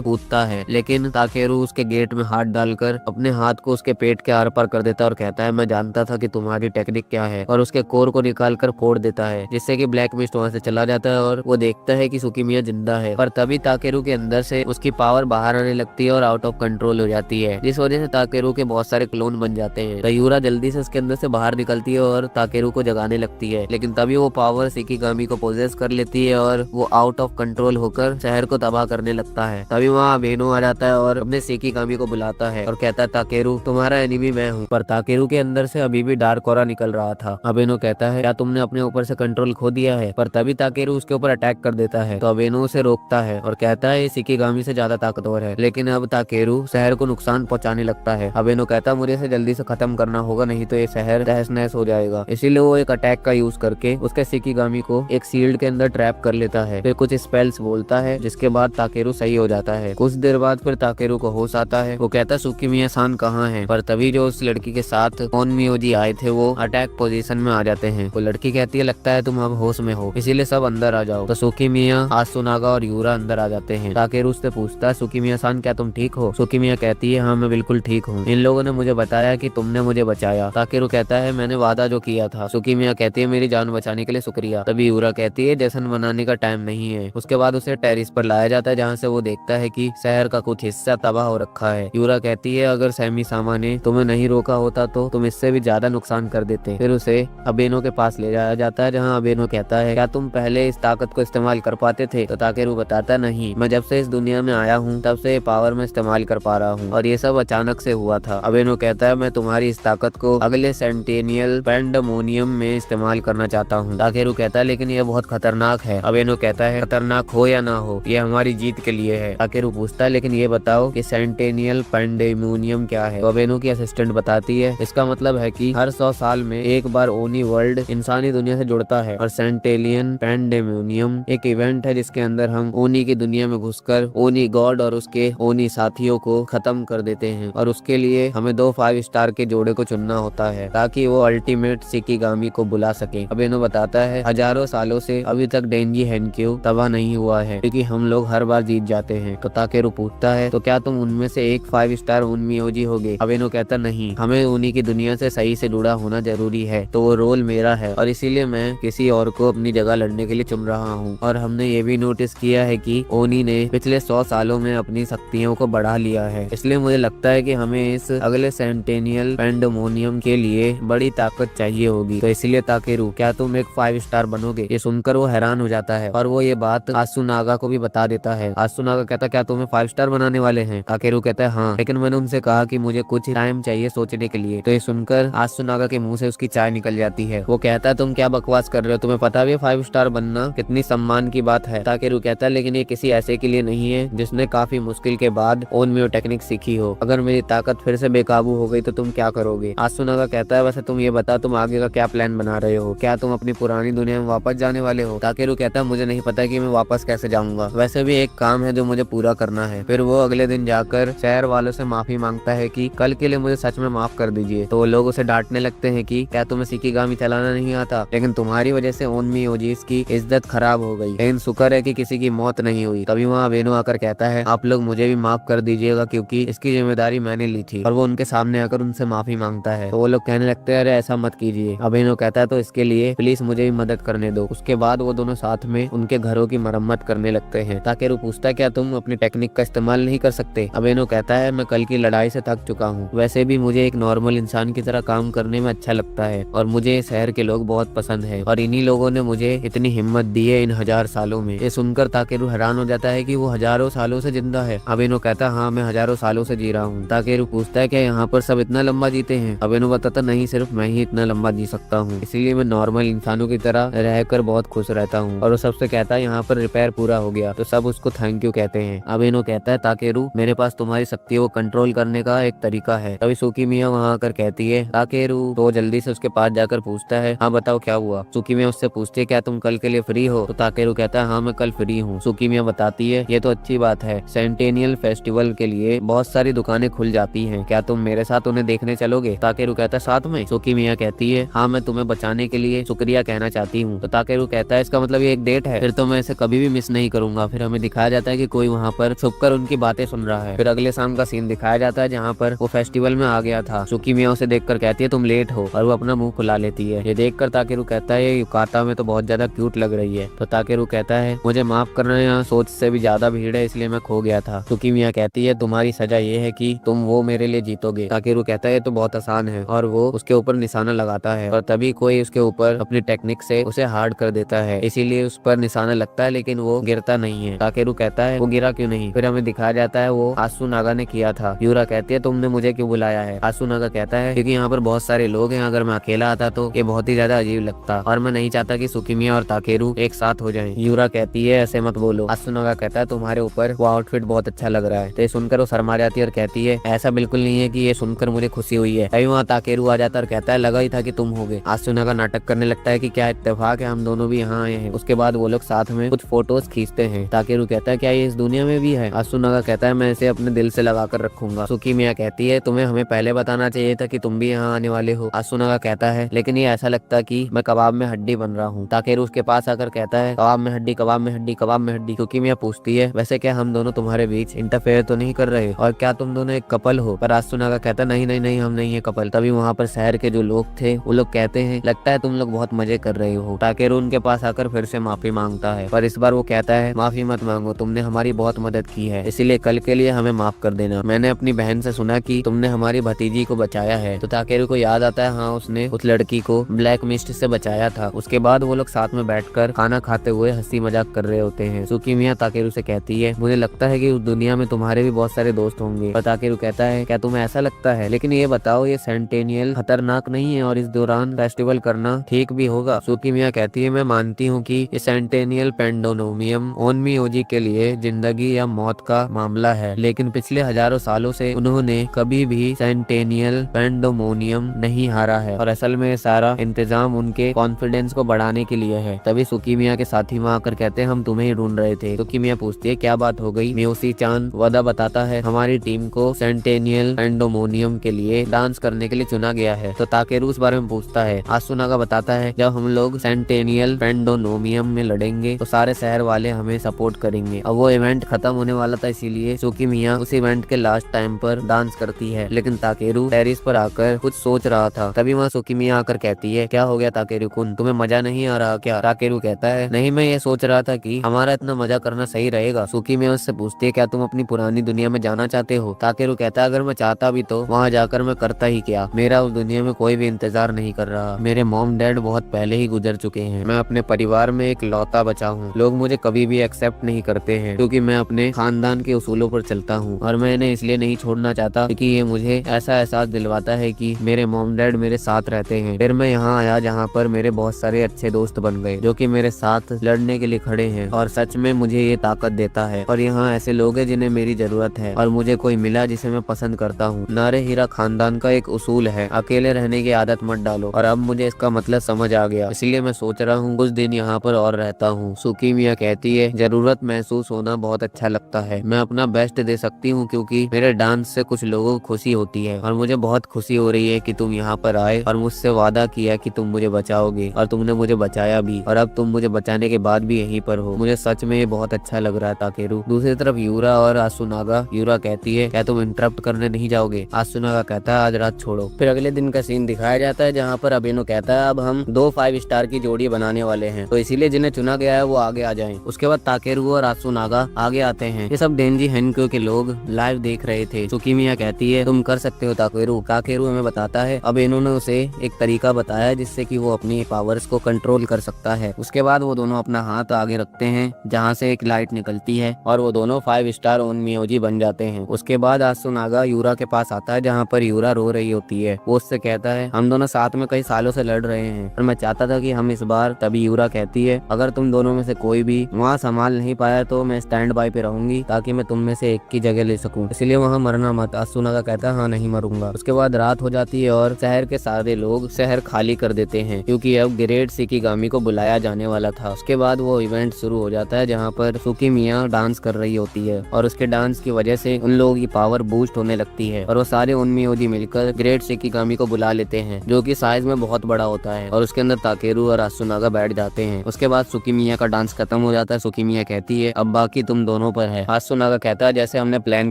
कूदता है, लेकिन ताकेरू उसके गेट में हाथ डालकर अपने हाथ को उसके पेट के आर पार कर देता है और कहता है मैं जानता था कि तुम्हारी टेक्निक क्या है, और उसके कोर को निकाल कर फोड़ देता है, जिससे कि ब्लैक मिस्ट वहाँ से चला जाता है और वो देखता है कि सुकीमिया जिंदा है। पर तभी ताकेरू के अंदर से उसकी पावर बाहर आने लगती है और आउट ऑफ कंट्रोल हो जाती है, जिस वजह से ताकेरू के बहुत सारे क्लोन बन जाते हैं। तो यूरा जल्दी से उसके अंदर से बाहर निकलती है और ताकेरू को जगाने लगती है, लेकिन तभी वो पावर शिकिगामी को पोजेस कर लेती है और वो आउट ऑफ कंट्रोल होकर शहर को तबाह करने लगता है। तभी वहाँ अबेनो आ जाता है और अपने शिकिगामी को बुलाता है और कहता है ताकेरू तुम्हारा एनिमी मैं हूँ। पर ताकेरू के अंदर से अभी भी डार्क ऑरा निकल रहा था। अबेनो कहता है क्या तुमने अपने ऊपर से कंट्रोल खो दिया है? पर तभी ताकेरू उसके ऊपर अटैक कर देता है, तो अबेनो उसे रोकता है और कहता है ये शिकिगामी से ज्यादा ताकतवर है। लेकिन अब ताकेरू शहर को नुकसान पहुंचाने लगता है। अबेनो कहता है मुझे इसे जल्दी से खत्म करना होगा, नहीं तो ये शहर तहस नहस हो जाएगा। इसीलिए वो एक अटैक का यूज करके उसके शिकिगामी को एक शील्ड के अंदर ट्रैप कर लेता है, फिर कुछ स्पेल्स बोलता है, जिसके बाद ताकेरू सही हो जाता है। कुछ देर बाद फिर ताकेरू को होश आता है। वो कहता है सुकीमिया सान कहाँ है? पर तभी जो उस लड़की के साथ ओनमियोजी आए थे वो अटैक पोजीशन में आ जाते हैं। वो लड़की कहती है लगता है तुम अब होश में हो, इसीलिए सब अंदर आ जाओ। तो सुकीमिया, आसुनागा और यूरा अंदर आ जाते हैं। ताकेरू उससे पूछता है सुकीमिया सान क्या तुम ठीक हो? सुकीमिया कहती है हाँ मैं बिल्कुल ठीक हूँ, इन लोगों ने मुझे बताया कि तुमने मुझे बचाया। ताकेरू कहता है मैंने वादा जो किया था। सुकीमिया कहती है मेरी जान बचाने के लिए शुक्रिया। तभी यूरा कहती है जश्न मनाने का टाइम नहीं है। उसके बाद उसे टेरिस पर लाया जाता है, जहाँ से वो देखता है कि शहर का कुछ हिस्सा तबाह हो रखा है। यूरा कहती है अगर सैमी सामा ने तुम्हें नहीं रोका होता तो तुम इससे भी ज्यादा नुकसान कर देते। फिर उसे अबेनो के पास ले जाया जाता है, जहाँ अबेनो कहता है क्या तुम पहले इस ताकत को इस्तेमाल कर पाते थे? तो ताकेरू बताता नहीं, मैं जब से इस दुनिया में आया हूँ तब से ये पावर में इस्तेमाल कर पा रहा हूँ और ये सब अचानक से हुआ था। अबेनो कहता है मैं तुम्हारी इस ताकत को अगले सेंटेनियल पैंडेमोनियम में इस्तेमाल करना चाहता हूँ। ताकेरू कहता है लेकिन ये बहुत खतरनाक है। अबेनो कहता है खतरनाक हो या ना हो ये हमारी जीत के लिए है। ताकेरू पूछता है लेकिन ये बताओ कि सेंटेनियल पैंडेमोनियम क्या है? तो अबेनो की असिस्टेंट बताती है इसका मतलब है कि हर 100 साल में एक बार ओनी वर्ल्ड इंसानी दुनिया से जुड़ता है और सेंटेलियन पैंडेमोनियम एक इवेंट है जिसके अंदर हम ओनी की दुनिया में घुसकर ओनी गॉड और उसके ओनी साथियों को खत्म कर देते हैं और उसके लिए हमें 2 5 स्टार के जोड़े को चुनना होता है ताकि वो अल्टीमेट शिकिगामी को बुला सके। अबेनो बताता है हजारों सालों से अभी तक डेंजी हेनक्यू तबाह नहीं हुआ है क्योंकि हम लोग हर बार जीत जाते हैं। तो ताकेरू पूछता है तो क्या तुम उनमें से एक 5 स्टार ओनमियोजी होगे? अबेनो कहता नहीं, हमें उन्हीं की दुनिया से सही से जुड़ा होना जरूरी है, तो वो रोल मेरा है और इसीलिए मैं किसी और को अपनी जगह लड़ने के लिए चुन रहा हूँ। और हमने ये भी नोटिस किया है कि ओनी ने पिछले 100 सालों में अपनी शक्तियों को बढ़ा लिया है, इसलिए मुझे लगता है कि हमें इस अगले सेंटेनियल पैंडेमोनियम के लिए बड़ी ताकत चाहिए होगी। तो इसलिए ताकेरू क्या तुम एक 5 स्टार बनोगे? ये सुनकर वो हैरान हो जाता है और वो ये बात आसुनागा को भी बता देता है। आसुनागा कहता क्या तुम्हें 5 स्टार बनाने वाले हैं? ताकेरू कहता है हाँ, लेकिन मैंने उनसे कहा कि मुझे कुछ टाइम चाहिए सोचने के लिए। तो ये सुनकर आसुनागा के मुंह से उसकी चाय निकल जाती है। वो कहता है तुम क्या बकवास कर रहे हो, तुम्हें पता भी है 5 स्टार बनना कितनी सम्मान की बात है? ताकेरू कहता है लेकिन ये किसी ऐसे के लिए नहीं है जिसने काफी मुश्किल के बाद ओनमियो टेक्निक सीखी हो। अगर मेरी ताकत फिर से बेकाबू हो गई तो तुम क्या करोगे? आसुनागा कहता है वैसे तुम ये बता तुम आगे का क्या प्लान बना रहे हो, क्या तुम अपनी पुरानी दुनिया में वापस जाने वाले हो? ताकेरू कहता है मुझे नहीं पता कि मैं वापस कैसे जाऊंगा, वैसे भी एक काम है जो मुझे पूरा करना है। फिर वो अगले दिन जाकर शहर वालों से माफी मांगता है कि कल के लिए मुझे सच में माफ कर दीजिए। तो वो लोग उसे डांटने लगते हैं कि क्या तुम्हें शिकिगामी चलाना नहीं आता, लेकिन तुम्हारी वजह से ओनमियोजीज की इज्जत खराब हो गई, लेकिन शुक्र है कि किसी की मौत नहीं हुई। तभी वहाँ अबेनो आकर कहता है आप लोग मुझे भी माफ कर दीजिएगा क्योंकि इसकी जिम्मेदारी मैंने ली थी, और वो उनके सामने आकर उनसे माफी मांगता है। तो वो लोग कहने लगते हैं अरे ऐसा मत कीजिए। अबेनो कहता है तो इसके लिए प्लीज मुझे भी मदद करने दो। उसके बाद वो दोनों साथ में उनके घरों की मरम्मत करने लगते हैं। ताकेरू पूछता है क्या तुम अपनी टेक्निक का इस्तेमाल नहीं कर सकते? अबेनो कहता है मैं कल की लड़ाई से थक चुका हूँ, वैसे भी मुझे एक नॉर्मल इंसान की तरह काम करने में अच्छा लगता है और मुझे शहर के लोग बहुत पसंद है और इन्हीं लोगों ने मुझे इतनी हिम्मत दी है इन 1000 सालों में। ये सुनकर ताकेरू हैरान हो जाता है कि वो हजारों सालों से जिंदा है। अबेनो कहता है हाँ मैं हजारों सालों से जी रहा हूँ। ताकेरू पूछता है क्या यहाँ पर सब इतना लंबा जीते हैं? अबेनो बताता नहीं, सिर्फ मैं ही इतना लंबा जी सकता हूँ, इसीलिए मैं नॉर्मल इंसानों की तरह रहकर बहुत खुश रहता हूँ। और वो सबसे कहता है यहाँ पर रिपेयर पूरा हो गया, तो सब उसको थैंक यू कहते हैं। अबेनो कहता है ताकेरू मेरे पास तुम्हारी शक्तियों को कंट्रोल करने का एक तरीका है। तभी सुकीमिया वहाँ आकर कहती है ताकेरू, तो जल्दी से उसके पास जाकर पूछता है हाँ बताओ क्या हुआ। सुकीमिया उससे पूछती है क्या तुम कल के लिए फ्री हो? तो ताकेरू कहता है हाँ मैं कल फ्री हूँ। सुकीमिया बताती है ये तो अच्छी बात है, सेंटेनियल फेस्टिवल के लिए बहुत सारी दुकानें खुल जाती हैं, क्या तुम मेरे साथ उन्हें देखने चलोगे? ताकेरू कहता है साथ में? सुकीमिया कहती है हाँ मैं तुम्हें बचाने के लिए शुक्रिया कहना चाहती हूँ। तो ताकेरू कहता है इसका मतलब ये एक डेट है, फिर तो मैं इसे कभी भी मिस नहीं करूंगा। फिर हमें दिखाया जाता है कि कोई वहाँ पर छुपकर उनकी बातें सुन रहा है। फिर अगले शाम का सीन दिखाया जाता है जहाँ पर वो फेस्टिवल में आ गया था। सुकी मिया उसे देखकर कहती है तुम लेट हो, और वो अपना मुंह खुला लेती है। ये देखकर ताकेरू कहता है युकाता में तो बहुत ज्यादा क्यूट लग रही है। तो ताकेरू कहता है मुझे माफ करना, यहाँ सोच से भी ज्यादा भीड़ है इसलिए मैं खो गया था। सुकी मिया कहती है तुम्हारी सजा ये है कि तुम वो मेरे लिए जीतोगे। ताकेरू कहता है तो बहुत आसान है, और वो उसके ऊपर निशाना लगाता है और तभी कोई उसके ऊपर अपनी टेक्निक से उसे हार्ड कर देता है, इसीलिए उस पर निशाना लगता है लेकिन वो गिरता नहीं है। ताकेरू कहता है वो गिरा क्यों नहीं। फिर हमें दिखाया जाता है वो आसुनागा ने किया था। यूरा कहती है तुमने मुझे क्यों बुलाया है। आसुनागा कहता है क्योंकि यहाँ पर बहुत सारे लोग हैं, अगर मैं अकेला आता तो ये बहुत ही ज्यादा अजीब लगता और मैं नहीं चाहता कि सुकीमिया और ताकेरू एक साथ हो जाएं। यूरा कहती है ऐसे मत बोलो। आसुनागा कहता है तुम्हारे ऊपर वो आउटफिट बहुत अच्छा लग रहा है। तो ये सुनकर वो शर्मा जाती है और कहती है ऐसा बिल्कुल नहीं है कि ये सुनकर मुझे खुशी हुई है। तभी वहाँ ताकेरू आ जाता है और कहता है लगा ही था कि तुम होगे। आसुनागा नाटक करने लगता है कि क्या इत्तेफाक है, हम दोनों भी यहाँ आए हैं। उसके बाद वो लोग साथ में कुछ फोटोज खींचते हैं। ताकेरू कहता है क्या ये इस दुनिया में भी है। आसुनागा कहता है मैं इसे अपने दिल से लगा कर रखूंगा। सुकीमिया कहती है तुम्हें हमें पहले बताना चाहिए था कि तुम भी यहाँ आने वाले हो। आसुनागा कहता है लेकिन ये ऐसा लगता कि मैं कबाब में हड्डी बन रहा हूँ। ताकेरू उसके पास आकर कहता है कबाब में हड्डी, कबाब में हड्डी, कबाब में हड्डी। सुकीमिया पूछती है वैसे क्या हम दोनों तुम्हारे बीच इंटरफेयर तो नहीं कर रहे, और क्या तुम दोनों एक कपल हो। पर आसुनागा कहता नहीं नहीं नहीं हम नहीं है कपल। तभी वहाँ पर शहर के जो लोग थे वो लोग कहते हैं लगता है तुम लोग बहुत मजे कर रहे हो। ताकेरू उनके पास आकर फिर से माफी मांगता है, पर इस बार वो कहता है माफी मत मांगो, तुमने हमारी बहुत मदद की है, इसीलिए कल के लिए हमें माफ कर देना। मैंने अपनी बहन से सुना कि तुमने हमारी भतीजी को बचाया है। तो ताकेरू को याद आता है हाँ उसने उस लड़की को ब्लैक मिस्ट से बचाया था। उसके बाद वो लोग साथ में बैठकर खाना खाते हुए हंसी मजाक कर रहे होते हैं। सुकीमिया ताकेरू से कहती है मुझे लगता है कि उस दुनिया में तुम्हारे भी बहुत सारे दोस्त होंगे। और ताकेरू कहता है क्या तुम्हें ऐसा लगता है, लेकिन ये बताओ ये सेंटेनियल खतरनाक नहीं है और इस दौरान फेस्टिवल करना ठीक भी होगा। सुकीमिया कहती है मैं मानती हूँ कि ये सेंटेनियल पेंडोनोमियम ओनमियोजी के लिए जिंदगी या मौत का मामला है, लेकिन पिछले हजारों सालों से उन्होंने कभी भी सेंटेनियल पेंडोमोनियम नहीं हारा है, और असल में सारा इंतजाम उनके कॉन्फिडेंस को बढ़ाने के लिए है। तभी सुकीमिया के साथी वहाँ आकर कहते हैं हम तुम्हें ही ढूंढ रहे थे। सुकीमिया पूछती है क्या बात हो गई। मियोसी चान वादा बताता है हमारी टीम को सेंटेनियल पेंडोमोनियम के लिए डांस करने के लिए चुना गया है। तो ताकेरू इस बारे में पूछता है। आसुनागा बताता है जब हम लोग सेंटेनियल पेंडोनोमियम में लड़ेंगे तो सारे शहर वाले हमें सपोर्ट करेंगे। अब वो इवेंट खत्म होने वाला था, इसीलिए सुकीमिया उस इवेंट के लास्ट टाइम पर डांस करती है, लेकिन ताकेरू टेरिस पर आकर कुछ सोच रहा था। तभी वहाँ सुकीमिया आकर कहती है क्या हो गया ताकेरू कुन, तुम्हें मजा नहीं आ रहा क्या। ताकेरू कहता है नहीं मैं ये सोच रहा था कि हमारा इतना मजा करना सही रहेगा। सुकीमिया उससे पूछती है क्या तुम अपनी पुरानी दुनिया में जाना चाहते हो। ताकेरू कहता है अगर मैं चाहता भी तो वहाँ जाकर मैं करता ही क्या, मेरा उस दुनिया में कोई भी इंतजार नहीं कर रहा। मेरे मॉम डैड बहुत पहले ही गुजर चुके हैं, मैं अपने परिवार में एक लौता बचा हूँ। लोग मुझे कभी भी एक्सेप्ट नहीं करते हैं क्योंकि मैं अपने खानदान के उसूलों पर चलता हूँ, और मैं इन्हें इसलिए नहीं छोड़ना चाहता क्योंकि ये मुझे ऐसा एहसास दिलवाता है कि मेरे मॉम डैड मेरे साथ रहते हैं। फिर मैं यहाँ आया जहाँ पर मेरे बहुत सारे अच्छे दोस्त बन गए जो कि मेरे साथ लड़ने के लिए खड़े हैं, और सच में मुझे ये ताकत देता है। और यहाँ ऐसे लोग हैं जिन्हें मेरी जरूरत है, और मुझे कोई मिला जिसे मैं पसंद करता हूँ। नारे हीरा खानदान का एक उसूल है अकेले रहने की आदत मत डालो, और अब मुझे इसका मतलब समझ आ गया, इसलिए मैं सोच रहा हूँ कुछ दिन यहाँ पर और रहता हूँ। सुकीमिया कहती है जरूरत महसूस होना बहुत अच्छा लगता है, मैं अपना बेस्ट दे सकती हूँ क्योंकि मेरे डांस से कुछ लोगों को खुशी होती है, और मुझे बहुत खुशी हो रही है कि तुम यहाँ पर आए और मुझसे वादा किया कि तुम मुझे बचाओगे, और तुमने मुझे बचाया भी, और अब तुम मुझे बचाने के बाद भी यहीं पर हो। मुझे सच में ये बहुत अच्छा लग रहा है ताकेरू। दूसरी तरफ यूरा और आसुनागा। यूरा कहती है क्या तुम इंटरप्ट करने नहीं जाओगे। आसुनागा कहता है आज रात छोड़ो। फिर अगले दिन का सीन दिखाया जाता है जहाँ पर अबेनो कहता है अब हम 2 5 स्टार की जोड़ी बनाने वाले हैं, तो इसीलिए जिन्हें चुना गया है वो आगे आ जाएं। उसके बाद ताकेरू और आसुनागा आगे आते हैं। ये सब डेंजी हेनक्यो के लोग लाइव देख रहे थे। सुकीमिया कहती है तुम कर सकते हो ताकेरू। ताकेरू हमें बताता है अब इन्होंने उसे एक तरीका बताया जिससे कि वो अपनी पावर्स को कंट्रोल कर सकता है। उसके बाद वो दोनों अपना हाथ आगे रखते हैं जहाँ से एक लाइट निकलती है, और वो दोनों 5 स्टार ओनमियोजी बन जाते हैं। उसके बाद आसुनागा यूरा के पास आता है जहाँ पर यूरा रो रही होती है। वो उससे कहता है हम दोनों साथ में कई सालों से लड़ रहे हैं और मैं चाहता था कि हम इस बार। तभी यूरा कहती है अगर तुम दोनों में से कोई भी वहाँ संभाल नहीं पाया तो मैं स्टैंड बाय पे रहूंगी ताकि मैं तुम में से एक की जगह ले सकूं, इसलिए वहाँ मरना मत। आसुनागा कहता है हाँ नहीं मरूंगा। उसके बाद रात हो जाती है और शहर के सारे लोग शहर खाली कर देते हैं क्योंकि अब ग्रेट शिकिगामी को बुलाया जाने वाला था। उसके बाद वो इवेंट शुरू हो जाता है जहाँ पर सुकीमिया डांस कर रही होती है, और उसके डांस की वजह से उन लोगों की पावर बूस्ट होने लगती है, और वो सारे ओनमियोजी मिलकर ग्रेट शिकिगामी को बुला लेते हैं जो कि साइज में बहुत बड़ा होता होता है और उसके अंदर ताकेरू और आसुनागा बैठ जाते हैं। उसके बाद सुकीमिया का डांस खत्म हो जाता है। सुकीमिया कहती है अब बाकी तुम दोनों पर है। आसुनागा कहता है जैसे हमने प्लान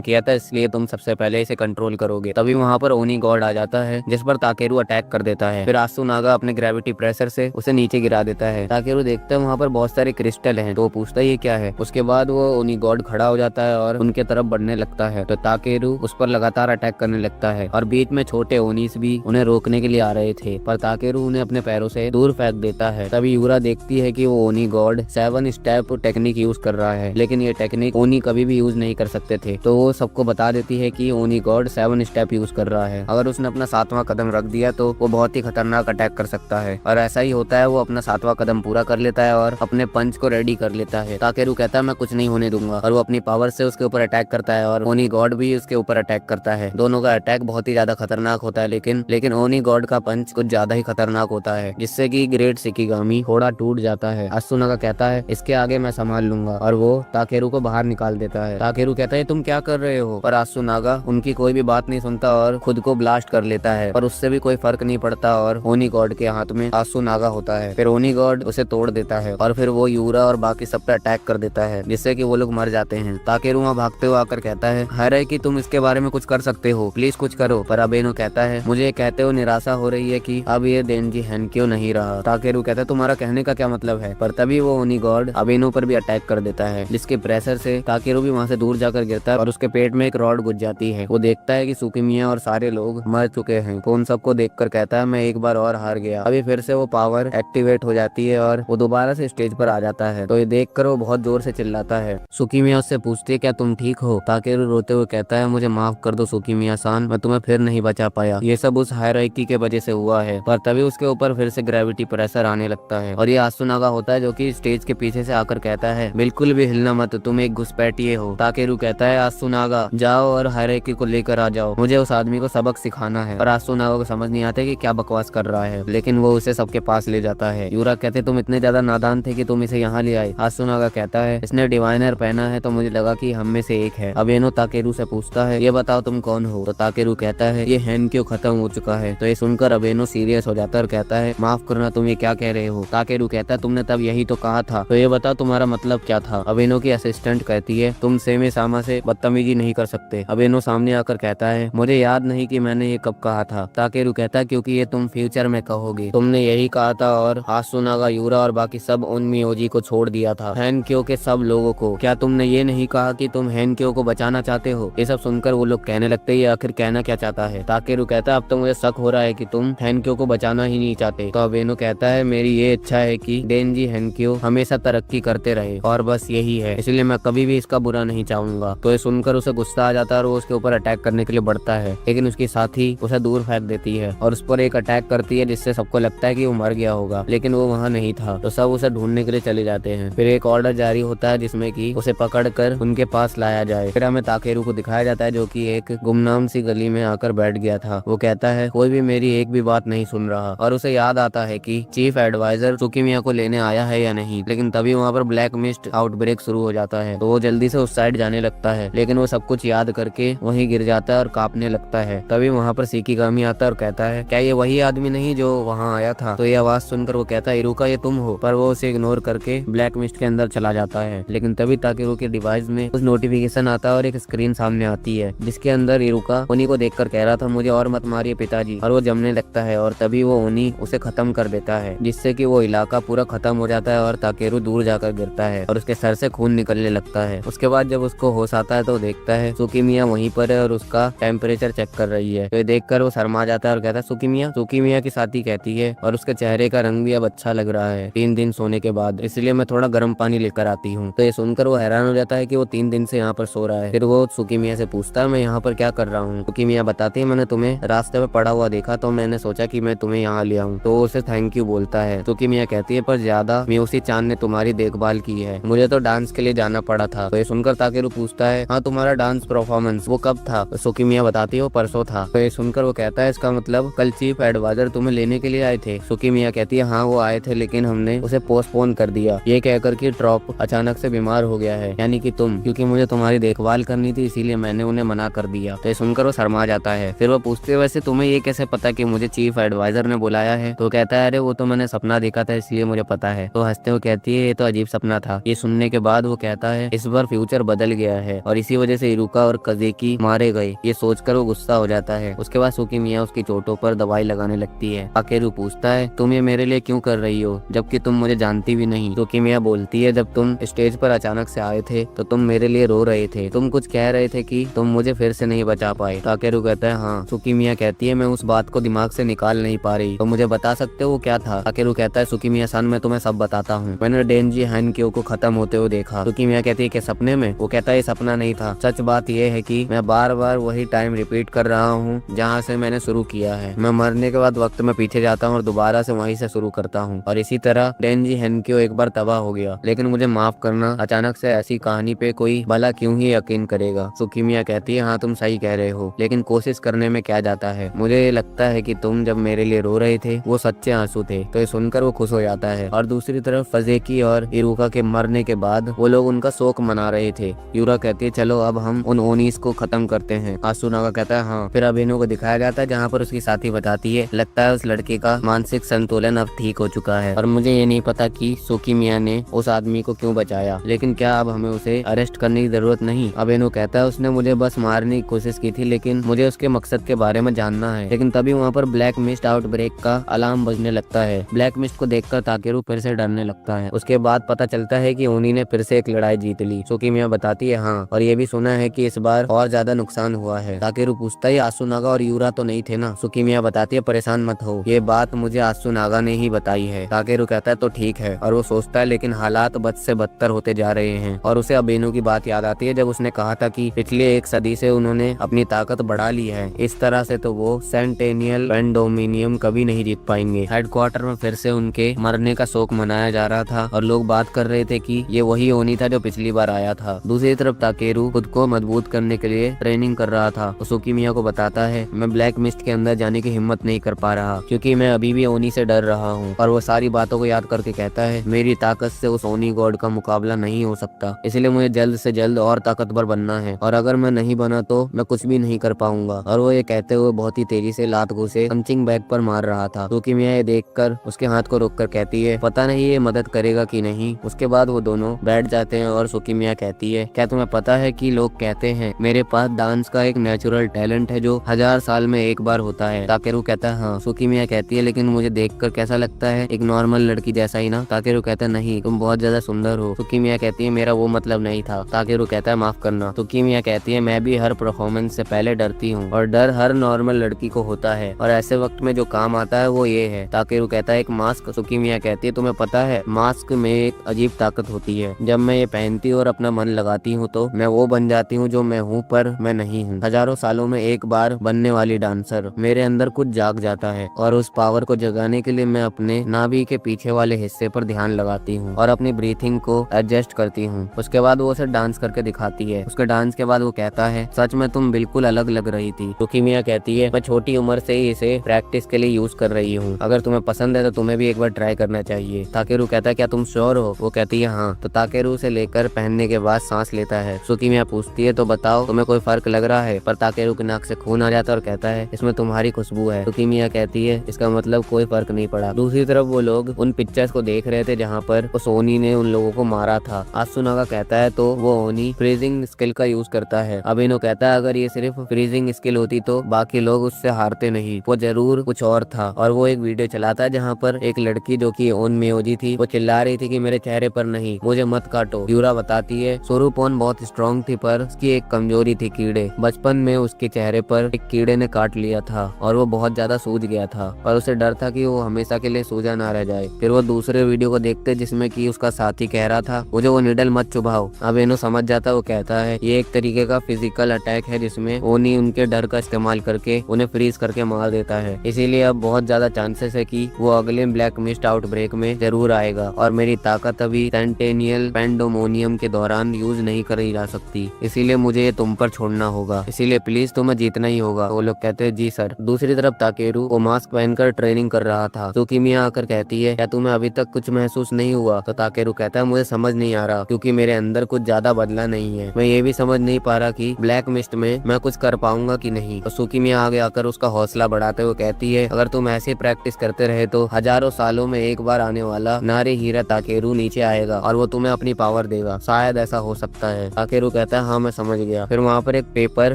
किया था इसलिए तुम सबसे पहले इसे कंट्रोल करोगे। तभी वहाँ पर ओनी गॉड आ जाता है जिस पर ताकेरू अटैक कर देता है। फिर आसुनागा अपने ग्रेविटी प्रेशर से उसे नीचे गिरा देता है। ताकेरू देखता है वहाँ पर बहुत सारे क्रिस्टल हैं तो वो पूछता है ये क्या है। उसके बाद वो ओनी गॉड खड़ा हो जाता है और उनके तरफ बढ़ने लगता है तो ताकेरू उस पर लगातार अटैक करने लगता है और बीच में छोटे ओनीस भी उन्हें रोकने के लिए आ रहे थे पर ताकेरू उन्हें अपने पैरों से दूर फेंक देता है। तभी यूरा देखती है कि वो ओनी गॉड 7 स्टेप टेक्निक यूज कर रहा है लेकिन ये टेक्निक ओनी कभी भी यूज नहीं कर सकते थे। तो वो सबको बता देती है कि ओनी गॉड 7 स्टेप यूज कर रहा है। अगर उसने अपना 7वां कदम रख दिया तो वो बहुत ही खतरनाक अटैक कर सकता है और ऐसा ही होता है। वो अपना 7वां कदम पूरा कर लेता है और अपने पंच को रेडी कर लेता है। ताकेरू कहता है मैं कुछ नहीं होने दूंगा और वो अपनी पावर से उसके ऊपर अटैक करता है और ओनी गॉड भी उसके ऊपर अटैक करता है। दोनों का अटैक बहुत ही ज्यादा खतरनाक होता है लेकिन ओनी गॉड का पंच कुछ ज्यादा ही खतरनाक होता है जिससे कि ग्रेट शिकिगामी थोड़ा टूट जाता है। आसुनागा कहता है इसके आगे मैं संभाल लूंगा और वो ताकेरू को बाहर निकाल देता है। ताकेरू कहता है तुम क्या कर रहे हो पर आसुनागा उनकी कोई भी बात नहीं सुनता और खुद को ब्लास्ट कर लेता है पर उससे भी कोई फर्क नहीं पड़ता और ओनी गॉड के हाथ में आसुनागा होता है। फिर ओनी गॉड उसे तोड़ देता है और फिर वो यूरा और बाकी सब पे अटैक कर देता है जिससे कि वो लोग मर जाते हैं। ताकेरू वहाँ भागते हुए आकर कहता है हारे कि तुम इसके बारे में कुछ कर सकते हो, प्लीज कुछ करो। पर अबेनो कहता है मुझे कहते हुए निराशा हो रही है कि अब ये डेंजी हेनक्यो नहीं रहा। ताकेरू कहता है तुम्हारा कहने का क्या मतलब है। पर तभी वो ओनी गॉड अबेनो पर भी अटैक कर देता है जिसके प्रेशर से ताकेरू भी वहाँ से दूर जाकर गिरता है और उसके पेट में एक रॉड घुस जाती है। वो देखता है कि सुकीमिया और सारे लोग मर चुके हैं तो उन सबको देखकर कहता है मैं एक बार और हार गया। अभी फिर से वो पावर एक्टिवेट हो जाती है और वो दोबारा से स्टेज पर आ जाता है तो ये देखकर वो बहुत जोर से चिल्लाता है। सुकीमिया उससे पूछती है क्या तुम ठीक हो। ताकेरू रोते हुए कहता है मुझे माफ कर दो सुकीमिया सान, मैं तुम्हें फिर नहीं बचा पाया। ये सब उस हायरार्की के वजह से हुआ है। पर तभी उसके ऊपर फिर से ग्रेविटी प्रेशर आने लगता है और ये आसुनागा होता है जो कि स्टेज के पीछे से आकर कहता है बिल्कुल भी हिलना मत, तुम एक घुसपैठिए हो। ताकेरू कहता है आसुनागा जाओ और हायरार्की को लेकर आ जाओ, मुझे उस आदमी को सबक सिखाना है। पर आसुनागा को समझ नहीं आता कि क्या बकवास कर रहा है लेकिन वो उसे सबके पास ले जाता है। यूरा कहते तुम इतने ज्यादा नादान थे कि तुम इसे यहाँ ले आए। आसुनागा कहता है इसने डिवाइनर पहना है तो मुझे लगा कि हम में से एक है। अबेनो ताकेरू से पूछता है ये बताओ तुम कौन हो। तो ताकेरू कहता है ये हेनक्यो खत्म हो चुका है। तो ये सुनकर अबेनो सीरियस हो जाता है और कहता है माफ करना तुम ये क्या कह रहे हो। ताकेरू कहता है तुमने तब यही तो कहा था, तो ये बताओ तुम्हारा मतलब क्या था। अबेनो की असिस्टेंट कहती है तुम सेमे सामा से बदतमीजी नहीं कर सकते। अबेनो सामने आकर कहता है मुझे याद नहीं कि मैंने ये कब कहा था। ताकेरू कहता है क्योंकि ये तुम फ्यूचर में कहोगे, तुमने यही कहा था और आसुनागा यूरा और बाकी सब उन मियोजी को छोड़ दिया था, हेनक्यो के सब लोगों को। क्या तुमने ये नहीं कहा कि तुम हेनक्यो को बचाना चाहते हो। ये सब सुनकर वो लोग कहने लगते हैं आखिर कहना क्या चाहता है। ताकेरू कहता है अब तो मुझे शक हो रहा है कि तुम हेनक्यो को बचाना ही नहीं चाहते। तो अबेनो कहता है मेरी ये इच्छा है कि डेंजी हेनक्यो हमेशा तरक्की करते रहे और बस यही है, इसलिए मैं कभी भी इसका बुरा नहीं चाहूंगा। तो ये सुनकर उसे गुस्सा आ जाता है और वो उसके ऊपर अटैक करने के लिए बढ़ता है लेकिन उसकी साथी उसे दूर फेंक देती है और उस पर एक अटैक करती है जिससे सबको लगता है कि वो मर गया होगा लेकिन वो वहाँ नहीं था। तो सब उसे ढूंढने के लिए चले जाते हैं। फिर एक ऑर्डर जारी होता है जिसमें कि उसे पकड़कर उनके पास लाया जाए। फिर हमें ताकेरू को दिखाया जाता है जो कि एक गुमनाम सी गली में आकर बैठ गया था। वो कहता है कोई भी मेरी एक भी बात नहीं सुन रहा और उसे याद आता है कि चीफ एडवाइजर सुकीमिया को लेने आया है या नहीं। लेकिन तभी वहाँ पर ब्लैक मिस्ट आउटब्रेक शुरू हो जाता है तो वो जल्दी से उस साइड जाने लगता है लेकिन वो सब कुछ याद करके वहीं गिर जाता है और कांपने लगता है। तभी वहाँ पर शिकिगामी आता है और कहता है क्या ये वही आदमी नहीं जो वहाँ आया था। तो ये आवाज सुनकर वो कहता है इरुका ये तुम हो। पर वो उसे इग्नोर करके ब्लैक मिस्ट के अंदर चला जाता है। लेकिन तभी ताकेरू के डिवाइस में कुछ नोटिफिकेशन आता है और एक स्क्रीन सामने आती है जिसके अंदर इरुका ओनी को देखकर कह रहा था मुझे और मत मारिए पिताजी, और वो जमने लगता है और तभी वो ओनी उसे खत्म कर देता है जिससे कि वो इलाका पूरा खत्म हो जाता है और ताकेरू दूर जाकर गिरता है और उसके सर से खून निकलने लगता है। उसके बाद जब उसको होश आता है तो देखता है सुकीमिया वहीं पर है और उसका टेम्परेचर चेक कर रही है। तो ये देखकर वो शर्मा जाता है और कहता है सुकीमिया। सुकीमिया की साथी कहती है और उसके चेहरे का रंग भी अब अच्छा लग रहा है 3 दिन सोने के बाद, इसलिए मैं थोड़ा गर्म पानी लेकर आती हूँ। तो ये सुनकर वो हैरान हो जाता है कि वो 3 दिन से यहाँ पर सो रहा है। फिर वो सुकीमिया से पूछता है मैं यहाँ पर क्या कर रहा हूँ। सुकीमिया बताती है मैंने तुम्हें रास्ते में पड़ा हुआ देखा तो मैंने सोचा कि मैं तुम्हें यहाँ ले आऊँ। तो उसे थैंक यू बोलता है। सुकीमिया कहती है पर ज्यादा मियोसी चांद ने तुम्हारी देखभाल की है, मुझे तो डांस के लिए जाना पड़ा था। तो ये सुनकर ताकेरू पूछता है हाँ तुम्हारा डांस परफॉर्मेंस वो कब था। तो सुकीमिया बताती है वो परसों था। तो ये सुनकर वो कहता है इसका मतलब कल चीफ एडवाइजर तुम्हें लेने के लिए आए थे। सुकीमिया कहती है हाँ वो आए थे लेकिन हमने उसे पोस्टपोन कर दिया, ये कहकर कि ट्रॉप अचानक से बीमार हो गया है, यानी कि तुम, क्योंकि मुझे तुम्हारी देखभाल करनी थी इसीलिए मैंने उन्हें मना कर दिया। तो ये सुनकर वो शर्मा जाता है। फिर वो पूछते है वैसे तुम्हें ये कैसे पता कि मुझे चीफ एडवाइजर ने बुलाया लाया है? तो कहता है अरे वो तो मैंने सपना देखा था इसलिए मुझे पता है। तो हंसते हुए कहती है ये तो अजीब सपना था। ये सुनने के बाद वो कहता है इस बार फ्यूचर बदल गया है और इसी वजह से इरुका और काज़ेकी मारे गए। ये सोचकर वो गुस्सा हो जाता है। उसके बाद सुकीमिया उसकी चोटों पर दवाई लगाने लगती है। ताकेरू पूछता है तुम ये मेरे लिए क्यों कर रही हो जबकि तुम मुझे जानती भी नहीं। सुकीमिया बोलती है जब तुम स्टेज पर अचानक से आए थे तो तुम मेरे लिए रो रहे थे, तुम कुछ कह रहे थे कि तुम मुझे फिर से नहीं बचा पाए। ताकेरू कहता है हाँ। सुकीमिया कहती है मैं उस बात को दिमाग से निकाल नहीं पा रही, तो मुझे बता सकते हो वो क्या था? ताकेरू कहता है सुकीमिया सन मैं तुम्हें सब बताता हूँ। मैंने डेंजी हैनक्यो को खत्म होते हुए देखा। सुकीमिया कहती है कि सपने में? वो कहता है ये सपना नहीं था, सच बात यह है कि मैं बार बार वही टाइम रिपीट कर रहा हूँ जहाँ से मैंने शुरू किया है। मैं मरने के बाद वक्त में पीछे जाता हूँ और दोबारा से वहीं से शुरू करता हूँ और इसी तरह डेंजी हैनक्यो एक बार तबाह हो गया। लेकिन मुझे माफ करना, अचानक से ऐसी कहानी पे कोई भला क्यों ही यकीन करेगा? सुकीमिया कहती है हाँ तुम सही कह रहे हो, लेकिन कोशिश करने में क्या जाता है। मुझे लगता है कि तुम जब मेरे लिए रो रहे थे वो सच्चे आंसू थे। तो ये सुनकर वो खुश हो जाता है। और दूसरी तरफ काज़ेकी और इरुका के मरने के बाद वो लोग उनका शोक मना रहे थे। यूरा कहती है चलो अब हम उन ओनीस को खत्म करते हैं। आसुनागा कहता है हाँ। फिर अबेनो को दिखाया जाता है जहाँ पर उसकी साथी बताती है लगता है उस लड़के का मानसिक संतुलन अब ठीक हो चुका है और मुझे ये नहीं पता कि सुकीमिया ने उस आदमी को क्यों बचाया, लेकिन क्या अब हमें उसे अरेस्ट करने की जरूरत नहीं? अबेनो कहता है उसने मुझे बस मारने की कोशिश की थी, लेकिन मुझे उसके मकसद के बारे में जानना है। लेकिन तभी वहाँ पर ब्लैक मिस्ट आउटब्रेक का अलार्म बजने लगता है। ब्लैक मिस्ट को देखकर ताकेरू फिर से डरने लगता है। उसके बाद पता चलता है कि ओनी ने फिर से एक लड़ाई जीत ली। सुकीमिया बताती है हाँ, और ये भी सुना है कि इस बार और ज्यादा नुकसान हुआ है। ताकेरू पूछता है आसुनागा और यूरा तो नहीं थे ना? सुकीमिया बताती है परेशान मत हो, ये बात मुझे आसुनागा ने ही बताई है। ताकेरू कहता है तो ठीक है, और वो सोचता है लेकिन हालात बद से बदतर होते जा रहे हैं। और उसे अबेनो की बात याद आती है जब उसने कहा था कि पिछले एक सदी से उन्होंने अपनी ताकत बढ़ा ली है, इस तरह से तो वो सेंटेनियल पेंडोमिनियम कभी नहीं जीत पाएंगे। हेडक्वार्टर में फिर से उनके मरने का शोक मनाया जा रहा था और लोग बात कर रहे थे कि ये वही ओनी था जो पिछली बार आया था। दूसरी तरफ ताकेरू खुद को मजबूत करने के लिए ट्रेनिंग कर रहा था। सुकीमिया को बताता है मैं ब्लैक मिस्ट के अंदर जाने की हिम्मत नहीं कर पा रहा क्योंकि मैं अभी भी ओनी से डर रहा हूँ। और वो सारी बातों को याद करके कहता है मेरी ताकत से उस ओनी गॉड का मुकाबला नहीं हो सकता, इसलिए मुझे जल्द से जल्द और ताकतवर बनना है, और अगर मैं नहीं बना तो मैं कुछ भी नहीं कर पाऊंगा। और वो ये कहते हुए बहुत ही तेजी से लात घुसे पंचिंग बैग पर मार रहा था। सुकीमिया ये देखकर उसके हाथ को रोककर कहती है पता नहीं ये मदद करेगा कि नहीं। उसके बाद वो दोनों बैठ जाते हैं और सुकीमिया कहती है क्या तुम्हें पता है कि लोग कहते हैं मेरे पास डांस का एक नेचुरल टैलेंट है जो 1000 साल में एक बार होता है? ताकेरू कहता है हाँ। सुकीमिया कहती है लेकिन मुझे देखकर कैसा लगता है, एक नॉर्मल लड़की जैसा ही ना? ताकेरू कहता है नहीं, तुम बहुत ज्यादा सुंदर हो। सुकीमिया कहती है मेरा वो मतलब नहीं था। ताकेरू कहता है माफ करना। सुकीमिया कहती है मैं भी हर परफॉर्मेंस से पहले डरती हूँ और डर हर नॉर्मल लड़की को होता है, और ऐसे वक्त में जो काम आता है वो ये है। ताकेरू कहता है एक मास्क। सुकीमिया कहती है तुम्हें पता है मास्क में एक अजीब ताकत होती है, जब मैं ये पहनती हूँ और अपना मन लगाती हूँ तो मैं वो बन जाती हूँ जो मैं हूँ पर मैं नहीं हूँ। हजारों सालों में एक बार बनने वाली डांसर, मेरे अंदर कुछ जाग जाता है और उस पावर को जगाने के लिए मैं अपने नाभि के पीछे वाले हिस्से पर ध्यान लगाती हूँ और अपनी ब्रीथिंग को एडजस्ट करती हूँ। उसके बाद वो उसे डांस करके दिखाती है। उसके डांस के बाद वो कहता है सच में तुम बिल्कुल अलग लग रही थी। सुकीमिया कहती है मैं छोटी उम्र से ही इसे प्रैक्टिस के लिए यूज कर रही हूँ, अगर तुम्हें पसंद है तो तुम्हें भी एक बार ट्राई करना चाहिए। ताकेरू कहता है क्या तुम श्योर हो? वो कहती है हाँ। तो ताकेरू से लेकर पहनने के बाद सांस लेता है। सुकीमिया पूछती है तो बताओ तुम्हें कोई फर्क लग रहा है? पर ताकेरू के नाक से खून आ जाता है और कहता है इसमें तुम्हारी खुशबू है। सुकीमिया कहती है इसका मतलब कोई फर्क नहीं पड़ा। दूसरी तरफ वो लोग उन पिक्चर्स को देख रहे थे जहाँ पर उस ओनी ने उन लोगों को मारा था। आसुनागा कहता है तो वो ओनी फ्रीजिंग स्किल का यूज करता है। अबेनो कहता है अगर ये सिर्फ फ्रीजिंग स्किल होती तो बाकी लोग उससे हारते नहीं, वो जरूर कुछ और था। और वो एक वीडियो चलाता है जहाँ पर एक लड़की जो कि ओन मियोजी थी वो चिल्ला रही थी कि मेरे चेहरे पर नहीं, मुझे मत काटो। यूरा बताती है सोरुपोन बहुत स्ट्रॉन्ग थी पर उसकी एक कमजोरी थी कीड़े। बचपन में उसके चेहरे पर एक कीड़े ने काट लिया था और वो बहुत ज्यादा सूज गया था और उसे डर था कि वो हमेशा के लिए सूजा ना रह जाए। फिर वो दूसरे वीडियो को देखते जिसमें कि उसका साथी कह रहा था मुझे वो निडल मत चुभाओ। अब इनो समझ जाता, वो कहता है ये एक तरीके का फिजिकल अटैक है जिसमें ओनी उनके डर का इस्तेमाल करके उन्हें फ्रीज करके मार देता है। इसीलिए अब बहुत ज्यादा चांसेस है कि वो अगले ब्लैक मिस्ट आउटब्रेक में जरूर आएगा और मेरी ताकत अभी सेंटेनियल पेंडोमोनियम के दौरान यूज नहीं करी जा सकती, इसीलिए मुझे ये तुम पर छोड़ना होगा, इसीलिए प्लीज तुम्हें जीतना ही होगा। वो लोग कहते हैं जी सर। दूसरी तरफ ताकेरू वो मास्क पहनकर ट्रेनिंग कर रहा था। सुकीमिया आकर कहती है क्या तुम्हें अभी तक कुछ महसूस नहीं हुआ? तो ताकेरू कहता है मुझे समझ नहीं आ रहा क्योंकि मेरे अंदर कुछ ज्यादा बदला नहीं है, मैं ये भी समझ नहीं पा रहा कि ब्लैक मिस्ट में मैं कुछ कर पाऊंगा कि नहीं। तो सुकीमिया आगे आकर उसका हौसला बढ़ाते हुए कहती है अगर तुम ऐसे प्रैक्टिस करते रहे तो हजारों सालों में एक बार आने वाला नारेहीरा ताकेरू नीचे आएगा और वो तुम्हें अपनी पावर देगा, शायद ऐसा हो सकता है। ताकेरू कहता है हाँ मैं समझ गया। फिर वहाँ पर एक पेपर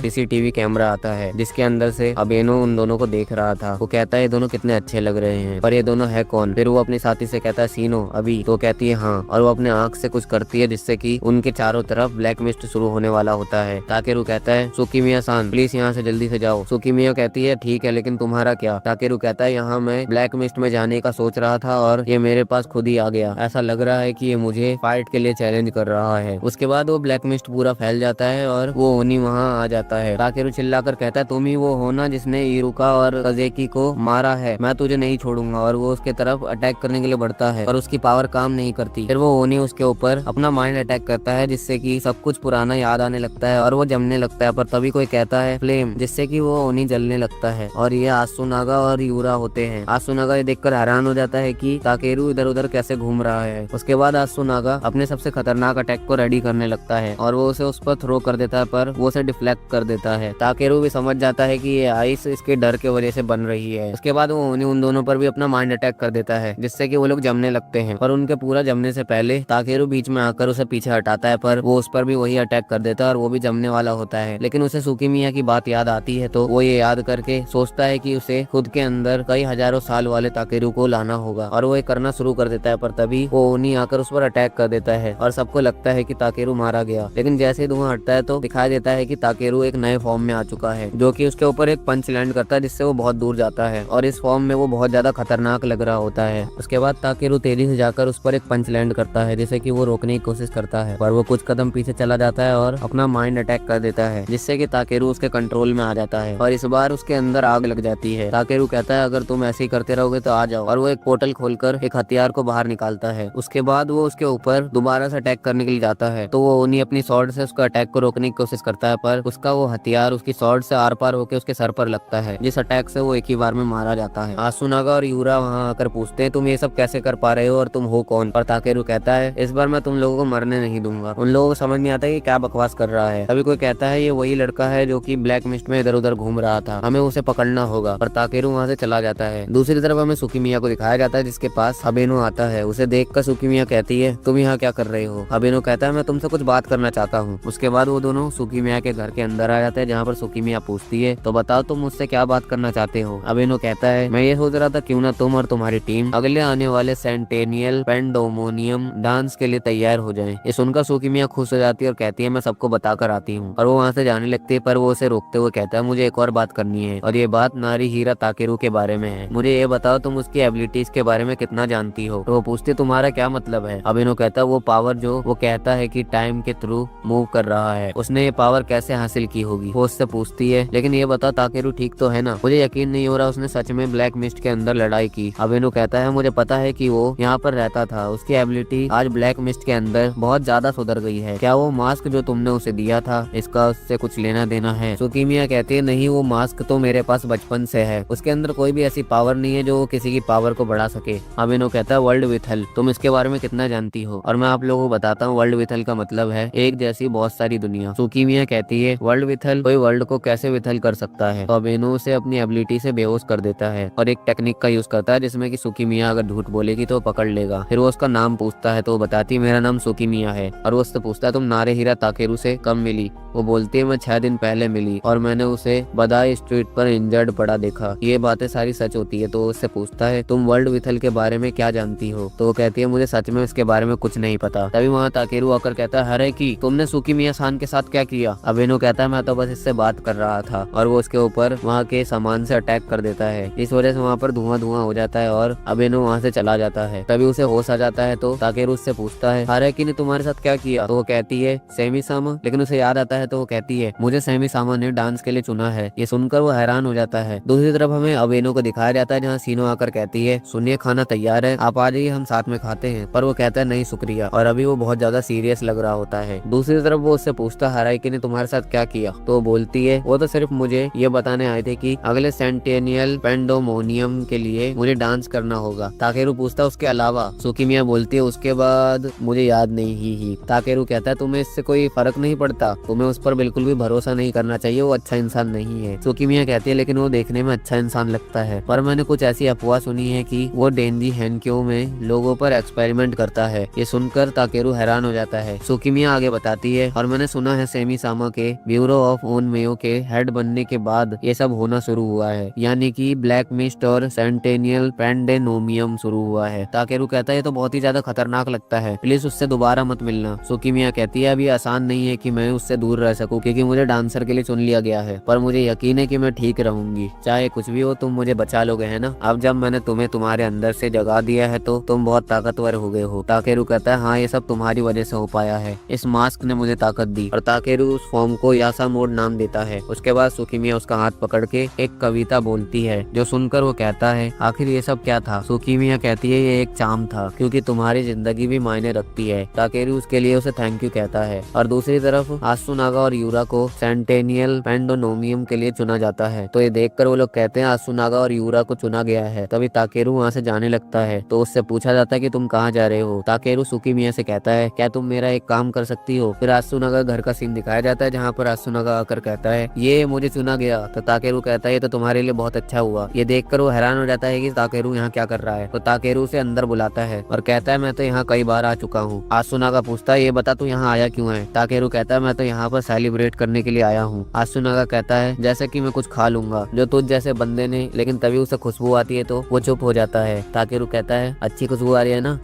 सीसीटीवी कैमरा आता है जिसके अंदर से अबेनो उन दोनों को देख रहा था। वो कहता है ये दोनों कितने अच्छे लग रहे हैं, पर ये दोनों है कौन? फिर वो अपने साथी से कहता है सीनो अभी, तो कहती है हाँ, और वो अपने आंख से कुछ करती है जिससे कि उनके चारों तरफ ब्लैक मिस्ट शुरू होने वाला होता है। ताकेरू कहता है सुकीमिया सान प्लीज यहाँ से जल्दी से जाओ। सुकीमिया कहती है ठीक है, लेकिन तुम्हारा क्या? ताकेरू कहता है यहाँ मैं ब्लैक मिस्ट में जाने का सोच रहा था और ये मेरे पास खुद ही आ गया। ऐसा लग रहा है कि ये मुझे फाइट के लिए चैलेंज कर रहा है। उसके बाद वो ब्लैक मिस्ट पूरा फैल जाता है और वो ओनी वहाँ आ जाता है। ताकेरू चिल्लाकर कहता है तुम ही वो हो ना जिसने इरुका और कजेकी को मारा है, मैं तुझे नहीं छोड़ूंगा। और वो उसके तरफ अटैक करने के लिए बढ़ता है और उसकी पावर काम नहीं करती। फिर वो ओनी उसके ऊपर अपना माइंड अटैक करता है जिससे कि सब कुछ पुराना याद आने लगता है और वो जमने लगता है। पर तभी कोई कहता है फ्लेम, जिससे कि वो ओनी जलने लगता है। और ये आसुनागा और यूरा होते हैं। आसुनागा ये देखकर हैरान हो जाता है कि ताकेरू इधर उधर कैसे घूम रहा है। उसके बाद आसुनागा अपने सबसे खतरनाक अटैक को रेडी करने लगता है और वो उसे उस पर थ्रो कर देता है, पर वो उसे डिफ्लेक्ट कर देता है। ताकेरू भी समझ जाता है कि ये आइस इसके डर के वजह से बन रही है। उसके बाद वो ओनी उन दोनों पर भी अपना माइंड अटैक कर देता है जिससे कि वो लोग जमने लगते हैं। और उनके पूरा जमने से पहले ताकेरू बीच में आकर उसे पीछे हटाता है, पर वो उस पर भी वही अटैक कर देता है और वो भी जमने वाला होता है। लेकिन उसे सुकीमिया की बात याद आती है तो वो ये याद करके सोचता है कि उसे खुद के अंदर कई हजारों साल वाले ताकेरू को लाना होगा और वो ये करना शुरू कर देता है। पर तभी वो ओनी आकर उस पर अटैक कर देता है और सबको लगता है कि ताकेरू मारा गया। लेकिन जैसे ही धुआं हटता है तो दिखाई देता है कि ताकेरू एक नए फॉर्म में आ चुका है, जो कि उसके ऊपर एक पंच लैंड करता है जिससे वो बहुत दूर जाता है और इस फॉर्म में वो बहुत ज्यादा खतरनाक लग रहा होता है। उसके बाद ताकेरू तेजी से जाकर उस पर एक पंच लैंड करता है जिसे कि वो रोकने की कोशिश करता है, पर वो कुछ कदम पीछे चला जाता है और अपना माइंड अटैक कर देता है जिससे कि ताकेरू उसके कंट्रोल में आ जाता है और इस बार उसके अंदर आग लग जाती है। ताकेरू कहता है अगर तुम ऐसे ही करते रहोगे तो आ जाओ, और वो एक पोर्टल खोलकर एक हथियार को बाहर निकालता है। उसके बाद वो उसके ऊपर दोबारा से अटैक करने के लिए जाता है तो वो ओनी अपनी स्वॉर्ड से उसका अटैक को रोकने की कोशिश करता है, पर उसका वो हथियार उसकी स्वॉर्ड से आर पार होकर उसके सर पर लगता है, जिस अटैक से वो एक ही बार में मारा जाता है। आसुनागा और यूरा वहाँ आकर पूछते हैं तुम ये सब कैसे कर पा रहे हो और तुम हो कौन? पर ताकेरू कहता है इस बार मैं तुम लोगों को मरने नहीं दूंगा। उन लोगों को समझ नहीं आता कि क्या बकवास कर रहा है। तभी कोई कहता है ये वही लड़का है जो कि ब्लैक मिस्ट में इधर उधर घूम रहा था, हमें उसे पकड़ना होगा। पर ताकेरू वहाँ से चला जाता है। दूसरी तरफ हमें सुकीमिया को दिखाया जाता है जिसके पास अबेनो आता है। उसे देखकर सुकीमिया कहती है तुम यहाँ क्या कर रहे हो? अबेनो कहता है मैं तुमसे कुछ बात करना चाहता हूँ। उसके बाद वो दोनों सुकीमिया के घर के अंदर आ जाते हैं जहाँ पर सुकीमिया पूछती है तो बताओ तुम मुझसे क्या बात करना चाहते हो? अबेनो कहता है मैं ये सोच रहा था क्यों ना तुम और तुम्हारी टीम अगले आने वाले सेंटेनियल पेंडोमोनियम डांस के लिए तैयार हो जाएं। ये सुनकर सुकीमिया खुश हो जाती है और कहती है मैं सबको बताकर आती हूँ। और वो वहाँ से जाने लगती है, पर वो उसे रोकते हुए कहता है मुझे एक और बात करनी है और ये बात नारेहीरा ताकेरू के बारे में है। मुझे ये बताओ तुम उसकी एबिलिटीज के बारे में कितना जानती हो? तो वो पूछती तुम्हारा क्या मतलब है? अबेनो कहता है वो पावर जो वो कहता है कि टाइम के थ्रू मूव कर रहा है, उसने ये पावर कैसे हासिल की होगी? वो उससे पूछती है लेकिन ये बता ताकेरू ठीक तो है ना? मुझे यकीन नहीं हो रहा उसने सच में ब्लैक मिस्ट के अंदर लड़ाई की। अबेनो कहता है मुझे पता है कि वो यहाँ पर रहता था, उसकी एबिलिटी आज ब्लैक मिस्ट के अंदर बहुत ज्यादा सुधर गई है। क्या वो मास्क जो तुमने उसे दिया था इसका उससे कुछ लेना देना है? सुकीमिया कहती है नहीं, वो मास्क तो मेरे पास बचपन से है, उसके अंदर कोई भी ऐसी पावर नहीं है जो किसी की पावर को बढ़ा सके। अबेनो कहता है वर्ल्ड विथल, तुम इसके बारे में कितना जानती हो? और मैं आप लोगों को बताता हूँ वर्ल्ड विथल का मतलब है एक जैसी बहुत सारी दुनिया। सुकीमिया कहती है वर्ल्ड विथल कोई वर्ल्ड को कैसे विथल कर सकता है? तो अबेनो उसे अपनी एबिलिटी से बेहोश कर देता है और एक टेक्निक का यूज करता है जिसमें कि सुकीमिया अगर झूठ बोलेगी तो पकड़ लेगा। फिर वो उसका नाम पूछता है तो वो बताती है मेरा नाम सुकीमिया है। और वो उससे पूछता है तुम नारेहीरा ताकेरू से कब मिली? वो बोलती है मैं 6 दिन पहले मिली और मैंने उसे बदाई स्ट्रीट पर इंजर्ड पड़ा देखा। ये बातें सारी सच होती है। तो वो उससे पूछता है तुम वर्ल्ड विथल के बारे में क्या जानती हो? तो वो कहती है मुझे सच में इसके बारे में कुछ नहीं पता। तभी वहाँ ताकेरू आकर कहता है अरे की तुमने सुकीमिया सान के साथ क्या किया? अबेनो कहता है मैं तो बस इससे बात कर रहा था, और वो उसके ऊपर वहाँ के सामान से अटैक कर देता है। इस वजह से वहाँ पर धुआं धुआं हो जाता है और अबेनो वहाँ से चला जाता है। तभी उसे होश आ जाता है तो ताकेरू उससे पूछता है हारेकी ने तुम्हारे साथ क्या किया? तो वो कहती है सेमी सामा। लेकिन उसे याद आता है तो वो कहती है मुझे सेमी सामा ने डांस के लिए चुना है। ये सुनकर वो हैरान हो जाता है। दूसरी तरफ हमें अबेनो को दिखाया जाता है जहाँ सीनो आकर कहती है सुनिए खाना तैयार है, आप आ जाइए हम साथ में खाते हैं। पर वो कहता है नहीं शुक्रिया, और अभी वो बहुत ज्यादा सीरियस लग रहा होता है। दूसरी तरफ वो उससे पूछता है हारेकी ने तुम्हारे साथ क्या किया? तो वो बोलती है वो तो सिर्फ मुझे ये बताने आए थे कि अगले सेंटेनियल पेंडोमोनियम के लिए मुझे डांस करना होगा। ताकेरू पूछता उसके अलावा? सुकीमिया बोलती है उसके बाद मुझे याद नहीं ही। ताकेरू कहता है तुम्हें इससे कोई फर्क नहीं पड़ता, तुम्हें उस पर बिल्कुल भी भरोसा नहीं करना चाहिए, वो अच्छा इंसान नहीं है। सुकीमिया कहती है लेकिन वो देखने में अच्छा इंसान लगता है, पर मैंने कुछ ऐसी अफवाह सुनी है कि वो डेंजी हेनक्यो में लोगों पर एक्सपेरिमेंट करता है। ये सुनकर ताकेरू हैरान हो जाता है। सुकीमिया आगे बताती है, और मैंने सुना है सेमी सामा के ब्यूरो ऑफ ओन मेयो के हेड बनने के बाद ये सब होना शुरू हुआ है, यानी कि ब्लैक मिस्ट और सेंटेनियल पेंडेनोमियम शुरू हुआ है। ताकेरू कहता है ये तो बहुत ही ज्यादा खतरनाक लगता है, प्लीज उससे दोबारा मत मिलना। सुकीमिया कहती है अभी आसान नहीं है कि मैं उससे दूर रह सकूं, क्योंकि मुझे डांसर के लिए चुन लिया गया है, पर मुझे यकीन है कि मैं ठीक रहूंगी। चाहे कुछ भी हो तुम मुझे बचा लोगे, है ना? अब जब मैंने तुम्हें तुम्हारे अंदर से जगा दिया है तो तुम बहुत ताकतवर हो गए हो। ताकेरू कहता है हाँ, ये सब तुम्हारी वजह से हो पाया है, इस मास्क ने मुझे ताकत दी। और ताकेरू उस फॉर्म को यासा मोड नाम देता है। उसके बाद सुकीमिया उसका हाथ पकड़ के एक कविता बोलती है, जो सुनकर वो कहता है आखिर ये सब क्या था? सुकीमिया कहती है ये एक चाम था, क्योंकि तुम्हारी जिंदगी भी मायने रखती है। ताकेरू उसके लिए उसे थैंक यू कहता है। और दूसरी तरफ आसुनागा और यूरा को सेंटेनियल पेंडोनोमियम के लिए चुना जाता है। तो ये देखकर वो लोग कहते हैं आसुनागा और यूरा को चुना गया है। तभी ताकेरू वहाँ से जाने लगता है, तो उससे पूछा जाता है कि तुम कहाँ जा रहे हो? ताकेरू सुकीमिया से कहता है क्या तुम मेरा एक काम कर सकती हो? फिर आसुनागा घर का सीन दिखाया जाता है, जहाँ पर आसुनागा आकर कहता है ये मुझे चुना गया। तो ताकेरू कहता है ये तो तुम्हारे लिए बहुत अच्छा हुआ। ये देखकर वो हैरान हो जाता है कि ताकेरू यहाँ क्या कर रहा है। तो ताकेरू उसे अंदर बुलाता है और कहता है मैं तो यहाँ कई बार आ चुका हूँ। आसुनागा पूछता है ये बता तू यहाँ आया क्यों है? ताकेरू कहता है मैं तो यहाँ पर सेलिब्रेट करने के लिए आया हूँ। आसुनागा कहता है जैसे कि मैं कुछ खा लूंगा जो तुझ जैसे बंदे ने, लेकिन तभी उसे खुशबू आती है तो वो चुप हो जाता है। ताकेरू कहता है अच्छी खुशबू आ रही है ना?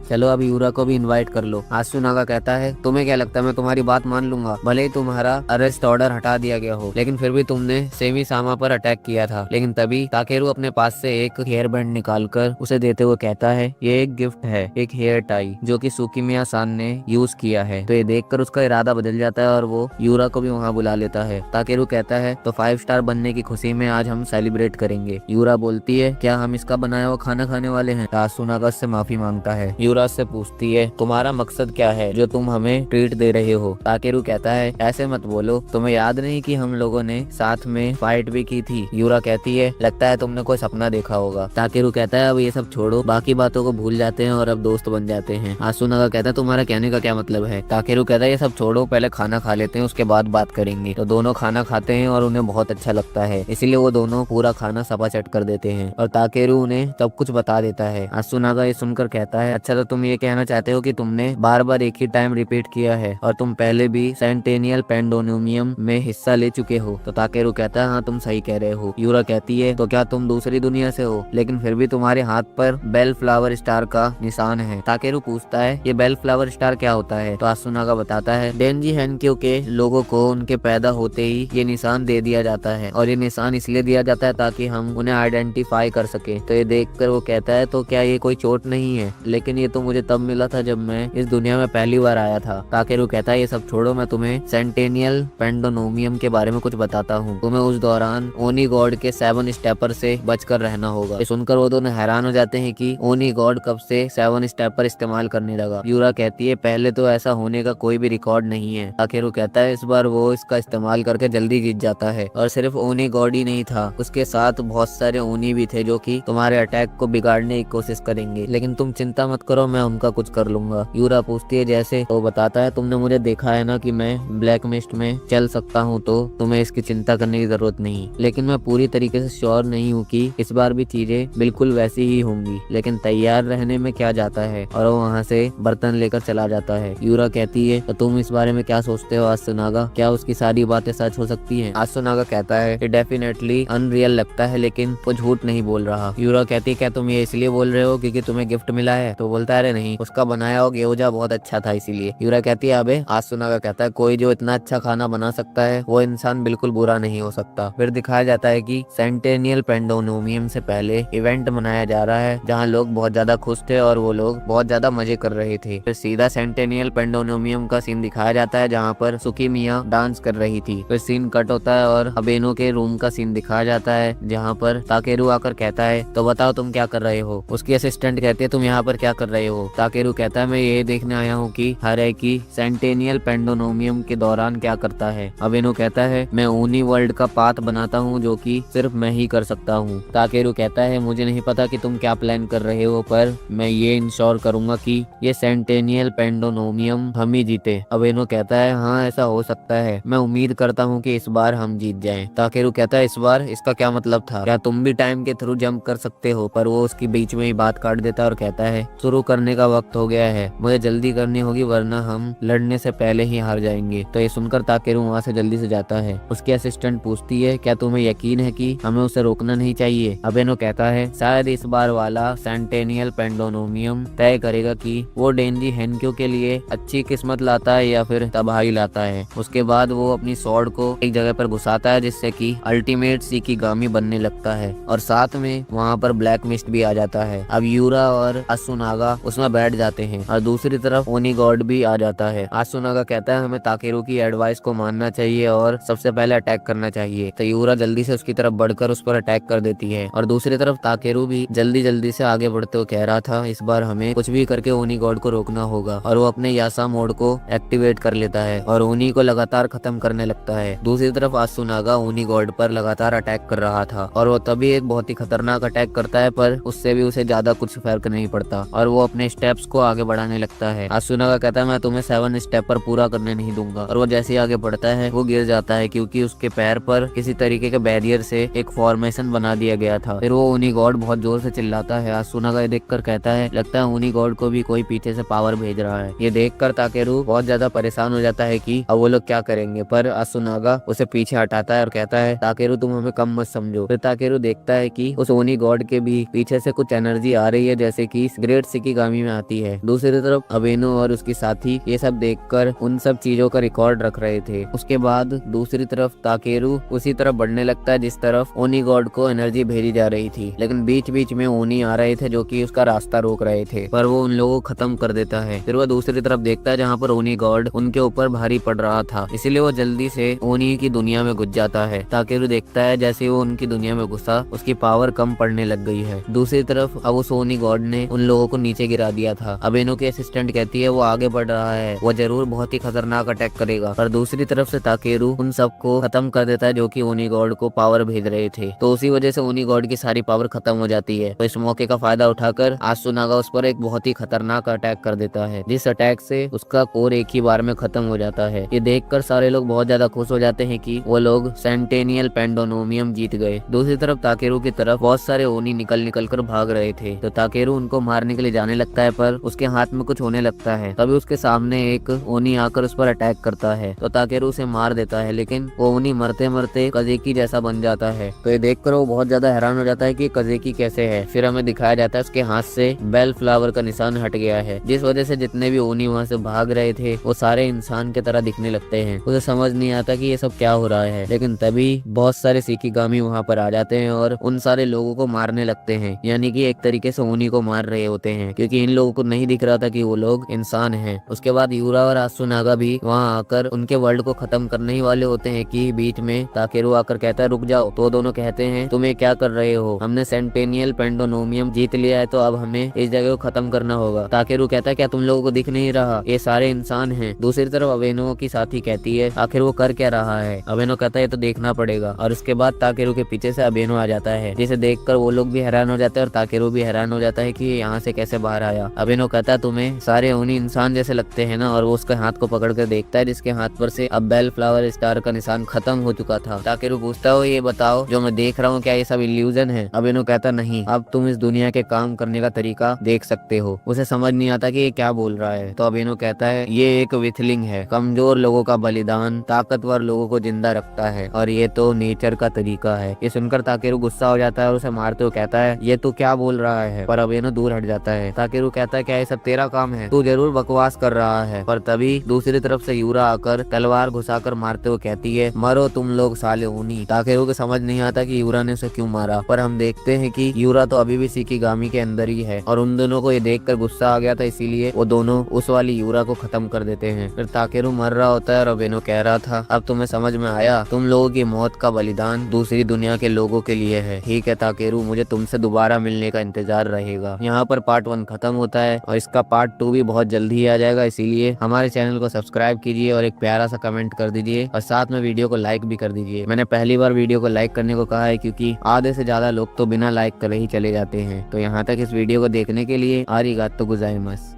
चलो अब यूरा को भी इनवाइट कर लो। आसुनागा कहता है तुम्हें क्या लगता है मैं तुम्हारी बात मान लूंगा? भले ही तुम्हारा अरेस्ट ऑर्डर हटा दिया गया हो, लेकिन फिर भी तुमने सेमी सामा पर अटैक किया था। लेकिन तभी ताकेरू अपने पास से एक हेयर बैंड निकालकर उसे देते हुए कहता है ये एक गिफ्ट है, एक हेयर टाई जो कि सुकीमिया सान ने यूज किया है। तो ये देखकर उसका इरादा बदल जाता है और वो यूरा को भी वहाँ बुला लेता है। ताकेरू कहता है तो 5 स्टार बनने की खुशी में आज हम सेलिब्रेट करेंगे। यूरा बोलती है क्या हम इसका बनाया हुआ खाना खाने वाले हैं? आसुनागा से माफी मांगता है। यूरा से पूछती है तुम्हारा मकसद क्या है जो तुम हमें ट्रीट दे रहे हो? ताकेरू कहता है ऐसे मत बोलो, तुम्हें याद नहीं कि हम लोगों ने साथ में फाइट भी की थी? यूरा कहती है लगता है तुमने कोई सपना देखा होगा। ताकेरू कहता है अब ये सब छोड़ो, बाकी बातों को भूल जाते हैं और अब दोस्त बन जाते हैं। आसुनागा कहता है तुम्हारा कहने का क्या मतलब है? ताकेरू कहता है ये सब छोड़ो, पहले खाना खा लेते हैं उसके बाद बात करेंगे। तो दोनों खाना खाते हैं और उन्हें बहुत अच्छा लगता है, इसीलिए वो दोनों पूरा खाना सपाचट कर देते हैं और ताकेरू उन्हें सब कुछ बता देता है। आसुनागा ये सुनकर कहता है अच्छा तो तुम ये कहना चाहते हो कि तुमने बार बार एक ही टाइम रिपीट किया है और तुम पहले भी सेंटेनियल पेंडोनोमियम में हिस्सा ले चुके हो? तो ताकेरू कहता है हाँ तुम सही कह रहे हो। यूरा कहती है तो क्या तुम दूसरी दुनिया से हो, लेकिन फिर भी तुम्हारे हाथ पर बेल फ्लावर स्टार का निशान है? ताकेरू पूछता है ये बेल फ्लावर स्टार क्या होता है? तो आसुनागा बताता है डेंजी हेनक्यो के लोगों को उनके पैदा होते ही ये निशान दे दिया जाता है, और ये निशान इसलिए दिया जाता है ताकि हम उन्हें आइडेंटिफाई कर सके। तो ये देखकर वो कहता है तो क्या ये कोई चोट नहीं है? लेकिन ये तो मुझे तब मिला था जब मैं इस दुनिया में पहली बार आया था। ताकेरू कहता है ये सब छोड़ो, मैं तुम्हें सेंटेनियल पेंडोनोमियम के बारे में कुछ बताता हूँ। तुम्हें उस दौरान ओनी गॉड के 7 स्टेपर से बचकर रहना होगा। ये सुनकर वो दोनों हैरान हो जाते हैं कि ओनी गॉड कब से 7 स्टेपर इस्तेमाल करने लगा। यूरा कहती है पहले तो ऐसा होने का कोई भी रिकॉर्ड नहीं है। ताकेरू कहता है इस बार वो इसका इस्तेमाल करके जल्दी जीत जाता है, और सिर्फ ओनी गॉड ही नहीं था, उसके साथ बहुत सारे ओनी भी थे जो कि तुम्हारे अटैक को बिगाड़ने की कोशिश करेंगे, लेकिन तुम चिंता मत करो, मैं उनका कुछ कर लूंगा। यूरा पूछती है जैसे? तो बताता है तुमने मुझे देखा है ना कि मैं ब्लैक मिस्ट में चल सकता हूँ, तो तुम्हें इसकी चिंता करने की जरूरत नहीं। लेकिन मैं पूरी तरीके से श्योर नहीं हूँ कि इस बार भी चीजें बिल्कुल वैसी ही होंगी, लेकिन तैयार रहने में क्या जाता है। और वो वहाँ से बर्तन लेकर चला जाता है। यूरा कहती है तो तुम इस बारे में क्या सोचते हो आसुनागा? क्या उसकी सारी बातें सच हो सकती हैं? आसुनागा कहता है ये डेफिनेटली अनरियल लगता है, लेकिन वो झूठ नहीं बोल रहा। यूरा कहती है क्या तुम ये इसलिए बोल रहे हो क्योंकि तुम्हें गिफ्ट मिला है? तो बोलता है अरे नहीं, उसका बनाया हुआ गेवजा बहुत अच्छा था इसीलिए। यूरा कहती है अबे। आसुनागा कहता है कोई जो इतना अच्छा खाना बना सकता है वो इंसान बिल्कुल बुरा नहीं हो सकता। फिर दिखाया जाता है कि सेंटेनियल पेंडोनोमियम से पहले इवेंट मनाया जा रहा है जहाँ लोग बहुत ज्यादा खुश थे और वो लोग बहुत ज्यादा मजे कर रहे थे। फिर सीधा सेंटेनियल पेंडोनोमियम का सीन दिखाया जाता है जहाँ पर सुकीमिया डांस कर रही थी। फिर सीन कट होता है और अबेनो के रूम का सीन दिखाया जाता है जहाँ पर ताकेरू आकर कहता है तो बताओ तुम क्या कर रहे हो? उसकी असिस्टेंट कहती है तुम यहाँ पर क्या कर रहे हो? ताकेरू कहता है मैं ये देखने आया हूँ कि हारेकी सेंटेनियल पेंडोनोमियम के दौरान क्या करता है। अबेनो कहता है मैं ऊनी वर्ल्ड का पाथ बनाता हूँ जो कि सिर्फ मैं ही कर सकता हूँ। ताकेरू कहता है मुझे नहीं पता कि तुम क्या प्लान कर रहे हो, पर मैं ये इंश्योर करूंगा कि ये सेंटेनियल पेंडोनोमियम हम ही जीते। अबेनो कहता है हाँ ऐसा हो सकता है, मैं उम्मीद करता हूँ कि इस बार हम जीत जाएं। ताकेरू कहता है इस बार? इसका क्या मतलब था? था, क्या तुम भी टाइम के थ्रू जंप कर सकते हो? पर वो उसकी बीच में ही बात काट देता है और कहता है शुरू करने का वक्त हो गया है, मुझे जल्दी करनी होगी वरना हम लड़ने से पहले ही हार जाएंगे। तो ये सुनकर ताकेरू वहाँ से जल्दी से जाता है। उसकी असिस्टेंट पूछती है क्या तुम्हें यकीन है कि हमें उसे रोकना नहीं चाहिए? अबेनो कहता है शायद इस बार वाला सेंटेनियल पेंडोनोमियम तय करेगा कि वो डेंजी हेनक्यो के लिए अच्छी किस्मत लाता है या फिर तबाही लाता है। उसके बाद वो अपनी स्वॉर्ड को एक जगह पर घुसाता है जिससे कि अल्टीमेट शिकिगामी बनने लगता है और साथ में वहाँ पर ब्लैक मिस्ट भी आ जाता है। अब यूरा और असुनागा उसमें बैठ जाते हैं और दूसरी तरफ ओनी गॉड भी आ जाता है। असुनागा कहता है हमें ताकेरू की एडवाइस को मानना चाहिए और सबसे पहले अटैक करना चाहिए। तो यूरा जल्दी से उसकी तरफ बढ़कर उस पर अटैक कर देती है और दूसरी तरफ ताकेरू भी जल्दी से आगे बढ़ते हुए कह रहा था इस बार हमें कुछ भी करके ओनी गॉड को रोकना होगा और वो अपने यासा मोड को एक्टिवेट कर लेता है और ओनी को लगातार खत्म करने लगता है। दूसरी तरफ आसुनागा ओनी गॉड पर लगातार अटैक कर रहा था और वो तभी एक बहुत ही खतरनाक अटैक करता है, पर उससे भी उसे ज्यादा कुछ फर्क नहीं पड़ता और वो अपने स्टेप्स को आगे बढ़ाने लगता है। आसुनागा कहता है मैं तुम्हें 7 स्टेप पर पूरा करने नहीं दूंगा और वो जैसे ही आगे बढ़ता है वो गिर जाता है क्योंकि उसके पैर पर किसी तरीके के बैरियर से एक फॉर्मेशन बना दिया गया था। फिर वो ओनी गॉड बहुत जोर से चिल्लाता है। आसुनागा ये देखकर कहता है लगता है ओनी गॉड को भी कोई पीछे से पावर भेज रहा है। ये देखकर ताकेरू बहुत ज्यादा परेशान हो जाता है कि अब वो लोग क्या करेंगे, पर आसुनागा उसे पीछे हटाता है और कहता है ताकेरू तुम हमें कम मत समझो। फिर ताकेरू देखता है कि उस ओनी गॉड के भी पीछे से कुछ एनर्जी आ रही है जैसे कि ग्रेट शिकिगामी में आती है। दूसरी तरफ अबेनो और उसकी साथी ये सब देखकर उन सब चीजों का रिकॉर्ड रख रहे थे। उसके बाद दूसरी तरफ ताकेरू उसी तरफ बढ़ने लगता है जिस तरफ ओनी गॉड को एनर्जी भेजी जा रही थी, लेकिन बीच बीच में ओनी आ रहे थे जो कि उसका रास्ता रोक रहे थे, पर वो उन लोगों को खत्म कर देता है। फिर वो दूसरी तरफ देखता है जहाँ पर ओनी गॉड उनके ऊपर भारी पड़ रहा था, इसीलिए वो जल्दी से ओनी की दुनिया में घुस जाता है। ताकेरू देखता है जैसे वो उनकी दुनिया में घुसा उसकी पावर कम पड़ने लग गई है। दूसरी तरफ अब उस ओनी गॉड ने उन लोगों को नीचे गिरा दिया था। अबेनो की असिस्टेंट कहती है वो आगे बढ़ रहा है, वो जरूर बहुत ही खतरनाक अटैक करेगा, पर दूसरी तरफ से ताकेरू उन सबको खत्म कर देता है जो कि ओनी गॉड को पावर भेज रहे थे। तो उसी वजह से ओनी गॉड की सारी पावर खत्म हो जाती है। तो इस मौके का फायदा उठाकर आसुनागा उस पर एक बहुत ही खतरनाक अटैक कर देता है, जिस अटैक से उसका कोर एक ही बार में खत्म हो जाता है। ये देखकर सारे लोग बहुत ज्यादा खुश हो जाते हैं कि वो लोग सेंटेनियल पेंडोनोमियम जीत गए। दूसरी तरफ ताकेरू की तरफ बहुत सारे ओनी निकल कर भाग रहे थे, तो ताकेरू उनको मारने के लिए जाने लगता है, पर उसके हाथ में कुछ होने लगता है। तभी उसके सामने एक ओनी आकर उस पर अटैक करता है, तो ताकेरू उसे मार देता है, लेकिन वो ओनी मरते मरते कजेकी जैसा बन जाता है। तो ये देखकर वो बहुत ज्यादा हैरान हो जाता है कि कजेकी कैसे है। फिर हमें दिखाया जाता है उसके हाथ से बेल फ्लावर का निशान हट गया है, जिस वजह से जितने भी ओनी वहाँ से भाग रहे थे वो सारे इंसान की तरह दिखने लगते हैं। उसे समझ नहीं आता कि ये सब क्या हो रहा है, लेकिन तभी बहुत सारे शिकिगामी वहाँ पर आ जाते हैं और उन सारे लोगों को मारने लगते हैं, यानी कि एक तरीके से ओनी को मार रहे होते हैं, क्योंकि इन लोगों को नहीं दिख रहा था कि वो लोग इंसान हैं। उसके बाद यूरा और आसुनागा भी वहाँ आकर उनके वर्ल्ड को खत्म करने ही वाले होते हैं कि बीच में ताकेरू आकर कहता है रुक जाओ। तो दोनों कहते हैं तुम्हें क्या कर रहे हो, हमने सेंटेनियल पेंडोनोमियम जीत लिया है तो अब हमें इस जगह को खत्म करना होगा। ताकेरू कहता है क्या तुम लोगों को दिख नहीं रहा, ये सारे इंसान हैं। दूसरी तरफ अबेनो की साथी कहती है आखिर वो कर क्या रहा है। अबेनो कहता है तो देखना पड़ेगा, और उसके बाद ताकेरू के पीछे से अबेनो आ जाता है, जिसे देखकर वो लोग भी हैरान हो जाते हैं और ताकेरू भी हैरान हो जाता है कि यहाँ से कैसे बाहर आया। अबेनो कहता है तुम्हें सारे ओनी इंसान जैसे लगते हैं ना, और वो उसके हाथ को पकड़ कर देखता है जिसके हाथ पर से अब बेल फ्लावर स्टार का निशान खत्म हो चुका था। ताकेरू पूछता है ये बताओ जो मैं देख रहा हूँ क्या ये सब इल्यूजन है? अबेनो कहता नहीं, अब तुम इस दुनिया के काम करने का तरीका देख सकते हो। उसे समझ नहीं आता कि ये क्या बोल रहा है। तो अबेनो कहता है ये एक विथलिंग है, कमजोर लोगों का बलिदान ताकतवर लोगों को जिंदा रखता है और ये तो नेचर का तरीका है। ये सुनकर ताकेरू गुस्सा हो जाता है और उसे मारते हुए कहता है ये तू क्या बोल रहा है, पर अबेनो दूर हट जाता है। ताकेरू कहता है क्या ये सब तेरा काम है, तू जरूर बकवास कर रहा है। पर तभी दूसरी तरफ से यूरा आकर तलवार घुसाकर मारते हुए कहती है मरो तुम लोग साले ओनी। ताकेरू को समझ नहीं आता कि यूरा ने उसे क्यों मारा, पर हम देखते हैं कि यूरा तो अभी भी शिकिगामी के अंदर ही है और उन दोनों को ये देखकर गुस्सा आ गया था, इसीलिए वो दोनों उस वाली यूरा को खत्म कर देते हैं। फिर ताकेरू मर रहा होता है और अबेनो कह रहा था अब तुम्हें समझ में आया, तुम लोगों की मौत का बलिदान दूसरी दुनिया के लोगों के लिए है। ठीक है ताकेरू, मुझे तुमसे दोबारा मिलने का इंतजार रहेगा। यहाँ पर पार्ट 1 खत्म होता है और इसका पार्ट 2 भी बहुत जल्दी ही आ जाएगा, इसीलिए हमारे चैनल को सब्सक्राइब कीजिए और एक प्यारा सा कमेंट कर दीजिए और साथ में वीडियो को लाइक भी कर दीजिए। मैंने पहली बार वीडियो को लाइक करने को कहा है क्योंकि आधे से ज्यादा लोग तो बिना लाइक करे ही चले जाते हैं। तो यहाँ तक इस वीडियो को देखने के लिए आरिगातो गोजाइमासु।